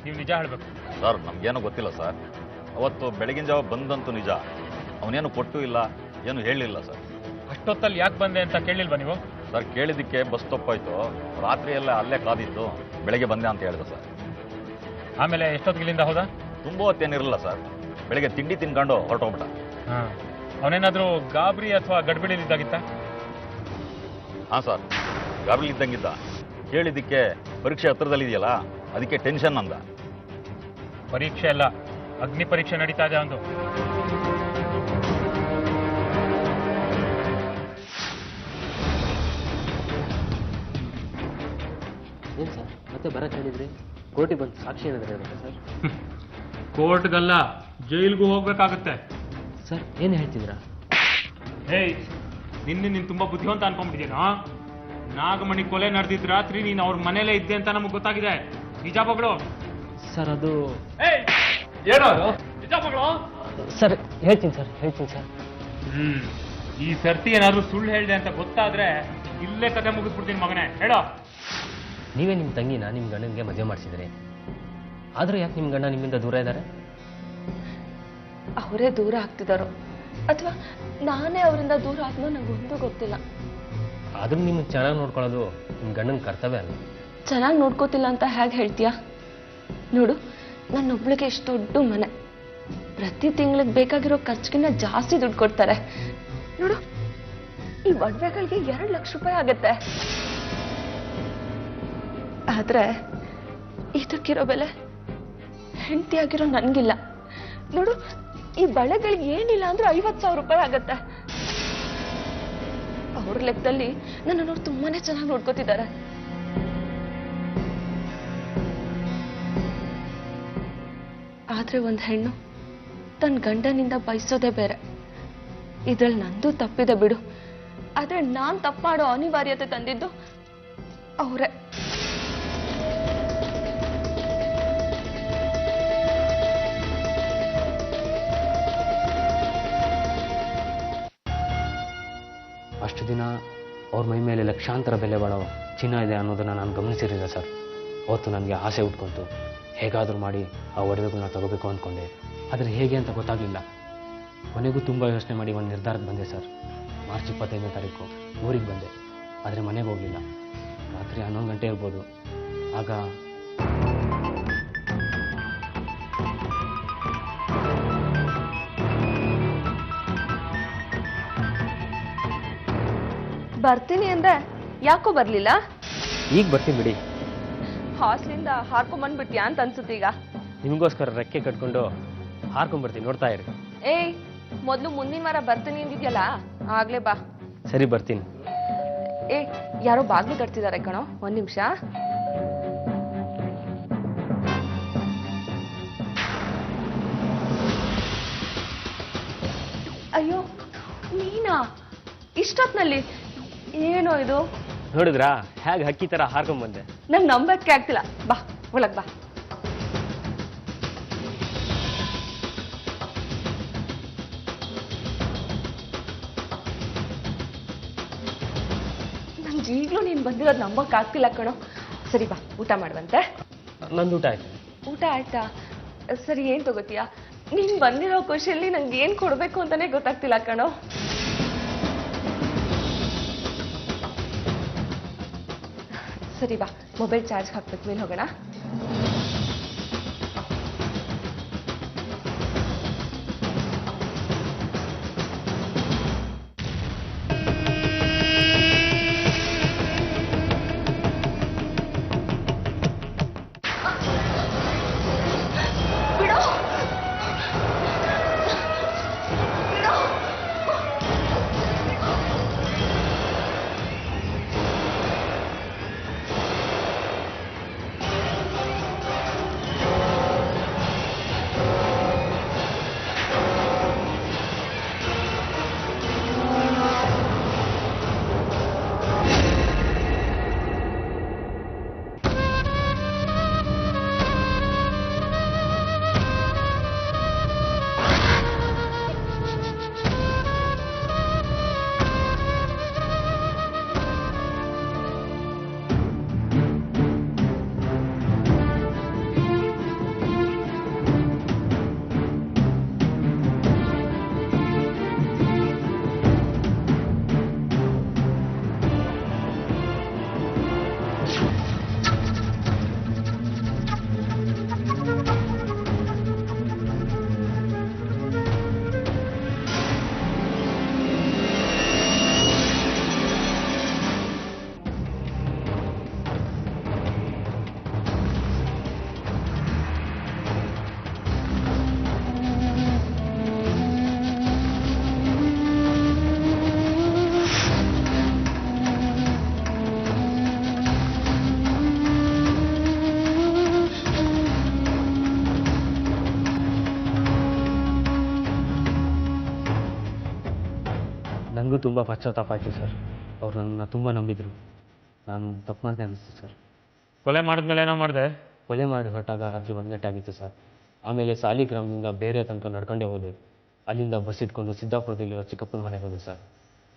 ನೀವು ನಿಜ ಹೇಳ್ಬೇಕು ಸರ್. ನಮ್ಗೇನು ಗೊತ್ತಿಲ್ಲ ಸರ್. ಅವತ್ತು ಬೆಳಗಿನ ಜಾವ ಬಂದಂತೂ ನಿಜ. ಅವನೇನು ಕೊಟ್ಟು ಇಲ್ಲ, ಏನು ಹೇಳಲಿಲ್ಲ ಸರ್. ಅಷ್ಟೊತ್ತಲ್ಲಿ ಯಾಕೆ ಬಂದೆ ಅಂತ ಕೇಳಿಲ್ವಾ ನೀವು? ಸರ್, ಕೇಳಿದ್ದಕ್ಕೆ ಬಸ್ ತಪ್ಪಾಯ್ತು. ರಾತ್ರಿ ಎಲ್ಲ ಅಲ್ಲೇ ಕಾದಿತ್ತು, ಬೆಳಗ್ಗೆ ಬಂದೆ ಅಂತ ಹೇಳಿದ ಸರ್. ಆಮೇಲೆ ಎಷ್ಟೊತ್ತಿಗಿಲ್ಲಿಂದ ಹೋದ? ತುಂಬ ಹೊತ್ತೇನಿರಲಿಲ್ಲ ಸರ್. ಬೆಳಗ್ಗೆ ತಿಂಡಿ ತಿನ್ಕೊಂಡು ಹೊರಟೋಗ್ಬಿಟ್ಟ. ಅವನೇನಾದ್ರೂ ಗಾಬರಿ ಅಥವಾ ಗಡ್ಬಿಡಿಲಿದ್ದಾಗಿತ್ತ? ಹಾಂ ಸರ್, ಗಾಬರಿ ಇದ್ದಂಗಿದ್ದ. ಕೇಳಿದ್ದಕ್ಕೆ ಪರೀಕ್ಷೆ ಹತ್ರದಲ್ಲಿದೆಯಲ್ಲ, ಅದಕ್ಕೆ ಟೆನ್ಷನ್ ಅಂದ. ಪರೀಕ್ಷೆ ಅಲ್ಲ, ಅಗ್ನಿ ಪರೀಕ್ಷೆ ನಡೀತಾ ಇದೆ ಅಂದು. ಏನು ಸರ್, ಮತ್ತೆ ಬರಕ್ಕೆ ಹೇಳಿದ್ರಿ? ಕೋರ್ಟಿಗೆ ಬಂದು ಸಾಕ್ಷಿ ಏನಾದರೂ ಹೇಳ್ಬೇಕಾ ಸರ್? ಕೋರ್ಟ್ಗಲ್ಲ, ಜೈಲ್ಗೂ ಹೋಗ್ಬೇಕಾಗತ್ತೆ ಸರ್. ಏನು ಹೇಳ್ತಿದ್ದೀರಾ? ಏಯ್, ನೀನು ತುಂಬಾ ಬುದ್ಧಿವಂತ ಅನ್ಕೊಂಡ್ಬಿಟ್ಟಿದ್ದೀನಾ? ನಾಗಮಣಿ ಕೊಲೆ ನಡೆದಿದ್ದ ರಾತ್ರಿ ನೀನು ಅವ್ರ ಮನೇಲೇ ಇದ್ದೆ ಅಂತ ನಮಗೆ ಗೊತ್ತಾಗಿದೆ. ನಿಜ ಬಗಳು ಸರ್. ಅದು ಏನೋ ನಿಜ ಬಗಳು ಸರ್. ಹೇಳ್ತೀನಿ ಸರ್, ಹೇಳ್ತೀನಿ ಸರ್. ಈ ಸರ್ತಿ ಏನಾದ್ರು ಸುಳ್ಳು ಹೇಳಿದೆ ಅಂತ ಗೊತ್ತಾದ್ರೆ ಇಲ್ಲೇ ಕತೆ ಮುಗಿಸ್ಬಿಡ್ತೀನಿ ಮಗನೇ. ಹೇಳೋ. ನೀವೇ ನಿಮ್ಮ ತಂಗಿನ ನಿಮ್ಮ ಗಂಡನಿಗೆ ಮದುವೆ ಮಾಡಿಸಿದ್ರಿ, ಆದರೂ ಯಾಕೆ ನಿಮ್ಮ ಗಂಡ ನಿಮ್ಮಿಂದ ದೂರ ಇದ್ದಾರೆ? ಅವರೇ ದೂರ ಆಗ್ತಿದ್ದಾರೋ ಅಥವಾ ನಾನೇ ಅವರಿಂದ ದೂರ ಆದ್ನೋ ನಂಗೊಂದು ಗೊತ್ತಿಲ್ಲ. ಆದರೂ ನಿಮ್ಮನ್ನು ಚೆನ್ನಾಗಿ ನೋಡ್ಕೊಳ್ಳೋದು ನಿಮ್ಮ ಗಂಡನ ಕರ್ತವ್ಯ ಅಲ್ಲ? ಚೆನ್ನಾಗಿ ನೋಡ್ಕೋತಿಲ್ಲ ಅಂತ ಹೇಗೆ ಹೇಳ್ತೀಯಾ? ನೋಡು, ನನ್ನೊಬ್ಳಿಗೆ ಇಷ್ಟು ದೊಡ್ಡ ಮನೆ, ಪ್ರತಿ ತಿಂಗಳಿಗೆ ಬೇಕಾಗಿರೋ ಖರ್ಚಿಗಿನ್ನ ಜಾಸ್ತಿ ದುಡ್ಡು ಕೊಡ್ತಾರೆ. ನೋಡು, ಈ ಒಡವೆಗಳಿಗೆ 2 ಲಕ್ಷ ರೂಪಾಯಿ ಆಗತ್ತೆ. ಆದ್ರೆ ಇದಕ್ಕಿರೋ ಬೆಲೆ ಹೆಂಡತಿಯಾಗಿರೋ ನನ್ಗಿಲ್ಲ. ನೋಡು, ಈ ಬಳೆಗಳಿಗೆ ಏನಿಲ್ಲ ಅಂದ್ರೆ 50,000 ರೂಪಾಯಿ ಆಗತ್ತೆ. ಅವ್ರ ಲೆಕ್ಕದಲ್ಲಿ ನನ್ನನ್ನು ತುಂಬಾನೇ ಚೆನ್ನಾಗಿ ನೋಡ್ಕೋತಿದ್ದಾರೆ. ಆದ್ರೆ ಒಂದು ಹೆಣ್ಣು ತನ್ನ ಗಂಡನಿಂದ ಬಯಸೋದೇ ಬೇರೆ. ಇದ್ರಲ್ಲಿ ನಂದು ತಪ್ಪಿದೆ ಬಿಡು, ಆದ್ರೆ ನಾನ್ ತಪ್ಪಾಡೋ ಅನಿವಾರ್ಯತೆ ತಂದಿದ್ದು ಅವರೇ. ಅಷ್ಟು ದಿನ ಅವ್ರ ಮೈ ಮೇಲೆ ಲಕ್ಷಾಂತರ ಬೆಲೆ ಬಾಳೋ ಚಿನ್ನ ಇದೆ ಅನ್ನೋದನ್ನು ನಾನು ಗಮನಿಸಿರಲಿಲ್ಲ ಸರ್. ಅವತ್ತು ನನಗೆ ಆಸೆ ಉಟ್ಕೊಂತು, ಹೇಗಾದರೂ ಮಾಡಿ ಆ ಒಡವೆಗಳನ್ನ ತಗೋಬೇಕು ಅಂದ್ಕೊಂಡೆ. ಆದರೆ ಹೇಗೆ ಅಂತ ಗೊತ್ತಾಗಲಿಲ್ಲ. ಮನೆಗೂ ತುಂಬ ಯೋಚನೆ ಮಾಡಿ ಒಂದು ನಿರ್ಧಾರಕ್ಕೆ ಬಂದೆ ಸರ್. ಮಾರ್ಚ್ 25ನೇ ತಾರೀಕು ಊರಿಗೆ ಬಂದೆ, ಆದರೆ ಮನೆಗೆ ಹೋಗಲಿಲ್ಲ. ರಾತ್ರಿ 11 ಗಂಟೆ ಇರ್ಬೋದು. ಆಗ ಬರ್ತೀನಿ ಅಂದ್ರೆ ಯಾಕೋ ಬರ್ಲಿಲ್ಲ? ಈಗ ಬರ್ತೀನಿ ಬಿಡಿ. ಹಾಸ್ಲಿಂದ ಹಾರ್ಕೊಂಬಂದ್ಬಿಟ್ಯಾ ಅಂತ ಅನ್ಸುತ್ತೆ ಈಗ. ನಿಮಗೋಸ್ಕರ ರೆಕ್ಕೆ ಕಟ್ಕೊಂಡು ಹಾರ್ಕೊಂಡ್ಬರ್ತೀನಿ, ನೋಡ್ತಾ ಇರಿ. ಏಯ್, ಮೊದಲು ಮುಂದಿನ ವಾರ ಬರ್ತೀನಿ ಅಂದಿದ್ಯಲ್ಲ, ಆಗ್ಲೇ ಬಾ. ಸರಿ, ಬರ್ತೀನಿ. ಏ, ಯಾರೋ ಬಾಗ್ಲು ತಡ್ತಿದ್ದಾರೆ ಕಣೋ, 1 ನಿಮಿಷ. ಅಯ್ಯೋ, ನೀನಾ ಇಷ್ಟೊತ್ನಲ್ಲಿ? ಏನೋ ಇದು? ನೋಡಿದ್ರಾ ಹೇಗೆ ಹಕ್ಕಿ ತರ ಹಾರ್ಕೊಂಡ್ಬಂದೆ? ನಂಗೆ ನಂಬಕ್ಕೆ ಆಗ್ತಿಲ್ಲ. ಬಾ ಒಳಗ್ ಬಾ. ನಂಗೆ ಈಗಲೂ ನೀನು ಬಂದಿರೋದು ನಂಬಕ್ ಆಗ್ತಿಲ್ಲ ಕಣೋ. ಸರಿ ಬಾ, ಊಟ ಮಾಡುವಂತೆ. ನಂದು ಊಟ ಆಯ್ತು. ಊಟ ಆಯ್ತಾ? ಸರಿ, ಏನ್ ತಗೋತೀಯಾ? ನೀನ್ ಬಂದಿರೋ ಖುಷಿಯಲ್ಲಿ ನಂಗೆ ಏನ್ ಕೊಡ್ಬೇಕು ಅಂತಾನೆ ಗೊತ್ತಾಗ್ತಿಲ್ಲ ಕಣೋ. ಸರಿ ಬಾ, ಮೊಬೈಲ್ ಚಾರ್ಜ್ ಹಾಕ್ಬೇಕು, ಮೇಲೆ ಹೋಗೋಣ. ನನಗೂ ತುಂಬ ಪಶ್ಚಾತ್ತಾಪ ಆಯಿತು ಸರ್. ಅವ್ರು ನನ್ನ ತುಂಬ ನಂಬಿದ್ರು. ನಾನು ತಪ್ಪು ಮಾಡಿದೆ ಅನಿಸ್ತು ಸರ್. ಕೊಲೆ ಮಾಡಿದ್ಮೇಲೆ ಏನೋ ಮಾಡಿದೆ? ಕೊಲೆ ಮಾಡಿ ಹೊರಟಾಗ ರಾತ್ರಿ 1 ಗಂಟೆ ಆಗಿತ್ತು ಸರ್. ಆಮೇಲೆ ಸಾಲಿಗ್ರಾಮದಿಂದ ಬೇರೆ ತನಕ ನಡ್ಕೊಂಡೇ ಹೋದೆ. ಅಲ್ಲಿಂದ ಬಸ್ ಇಟ್ಕೊಂಡು ಸಿದ್ದಾಪುರದಲ್ಲಿರೋ ಚಿಕ್ಕಪ್ಪನ ಮನೆಗೆ ಹೋದೆ ಸರ್.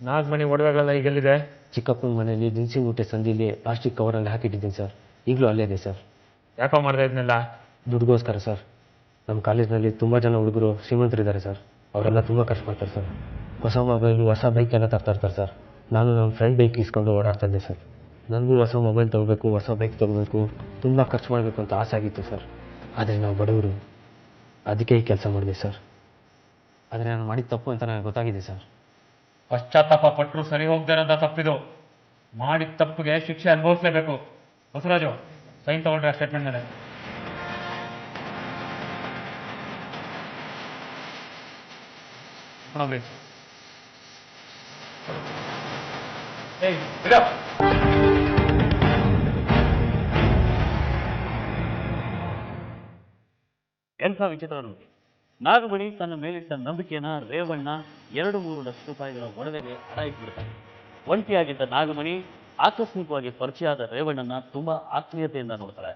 ನಾಲ್ಕು ಒಡವೆಗಳೆಲ್ಲ ಈಗೆಲ್ಲಿದೆ? ಚಿಕ್ಕಪ್ಪನ ಮನೆಯಲ್ಲಿ ದಿನಸಿ ಊಟ ಸಂದಿಲಿ ಪ್ಲಾಸ್ಟಿಕ್ ಕವರಲ್ಲಿ ಹಾಕಿಟ್ಟಿದ್ದೀನಿ ಸರ್. ಈಗಲೂ ಅಲ್ಲೇ ಇದೆ ಸರ್. ಯಾಕೋ ಮಾಡಿದೆ ಇದನ್ನೆಲ್ಲ? ದುಡ್ಡುಗೋಸ್ಕರ ಸರ್. ನಮ್ಮ ಕಾಲೇಜ್ನಲ್ಲಿ ತುಂಬ ಜನ ಹುಡುಗರು ಶ್ರೀಮಂತರಿದ್ದಾರೆ ಸರ್. ಅವರೆಲ್ಲ ತುಂಬ ಖರ್ಚು ಮಾಡ್ತಾರೆ ಸರ್. ಹೊಸ ಮೊಬೈಲು, ಹೊಸ ಬೈಕ್ ಎಲ್ಲ ತರ್ತಾ ಇರ್ತಾರೆ ಸರ್. ನಾನು ನಮ್ಮ ಫ್ರೆಂಡ್ ಬೈಕ್ ಇಸ್ಕೊಂಡು ಓಡಾಡ್ತಾ ಇದ್ದೆ ಸರ್. ನನಗೂ ಹೊಸ ಮೊಬೈಲ್ ತೊಗೋಬೇಕು, ಹೊಸ ಬೈಕ್ ತೊಗೋಬೇಕು, ತುಂಬ ಖರ್ಚು ಮಾಡಬೇಕು ಅಂತ ಆಸೆ ಆಗಿತ್ತು ಸರ್. ಆದರೆ ನಾವು ಬಡವರು, ಅದಕ್ಕೆ ಈ ಕೆಲಸ ಮಾಡಿದೆ ಸರ್. ಆದರೆ ನಾನು ಮಾಡಿದ ತಪ್ಪು ಅಂತ ನನಗೆ ಗೊತ್ತಾಗಿದೆ ಸರ್. ಪಶ್ಚಾತ್ತಾಪ ಪಟ್ಟರು ಸರಿ ಹೋಗದೆ ಇರೋದ ತಪ್ಪಿದು. ಮಾಡಿದ ತಪ್ಪಿಗೆ ಶಿಕ್ಷೆ ಅನುಭವಿಸಲೇಬೇಕು. ಬಸವರಾಜು, ಸೈನ್ ತಗೊಂಡ್ರೆ ಸ್ಟೇಟ್ಮೆಂಟ್ ಮೇಲೆ. ನೋಡಿ, ಎಂಥ ಎಂಥ ವಿಚಿತ್ರ ನೋಡಿ. ನಾಗಮಣಿ ತನ್ನ ಮೇಲಿಟ್ಟ ನಂಬಿಕೆಯನ್ನ ರೇವಣ್ಣ 2-3 ಲಕ್ಷ ರೂಪಾಯಿಗಳ ಒಡವೆಗೆ ಅಡ ಇಟ್ಬಿಡ್ತಾನೆ. ಒಂಟಿಯಾಗಿದ್ದ ನಾಗಮಣಿ ಆಕಸ್ಮಿಕವಾಗಿ ಪರಿಚಯ ಆದ ರೇವಣ್ಣನ ತುಂಬಾ ಆತ್ಮೀಯತೆಯಿಂದ ನೋಡ್ತಾಳೆ.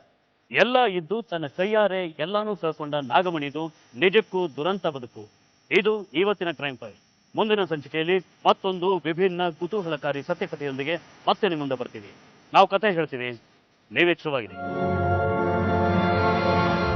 ಎಲ್ಲ ಇದ್ದು ತನ್ನ ಕೈಯಾರೆ ಎಲ್ಲಾನು ಕಳ್ಕೊಂಡ ನಾಗಮಣಿದು ನಿಜಕ್ಕೂ ದುರಂತ ಬದುಕು. ಇದು ಇವತ್ತಿನ ಕ್ರೈಮ್ ಫೈಲ್. ಮುಂದಿನ ಸಂಚಿಕೆಯಲ್ಲಿ ಮತ್ತೊಂದು ವಿಭಿನ್ನ ಕುತೂಹಲಕಾರಿ ಸತ್ಯಕಥೆಯೊಂದಿಗೆ ಮತ್ತೆ ನಿಮ್ಮ ಮುಂದೆ ಬರ್ತೀವಿ. ನಾವು ಕಥೆ ಹೇಳ್ತೀವಿ, ನೀವೆಚ್ಚರವಾಗಿರಿ.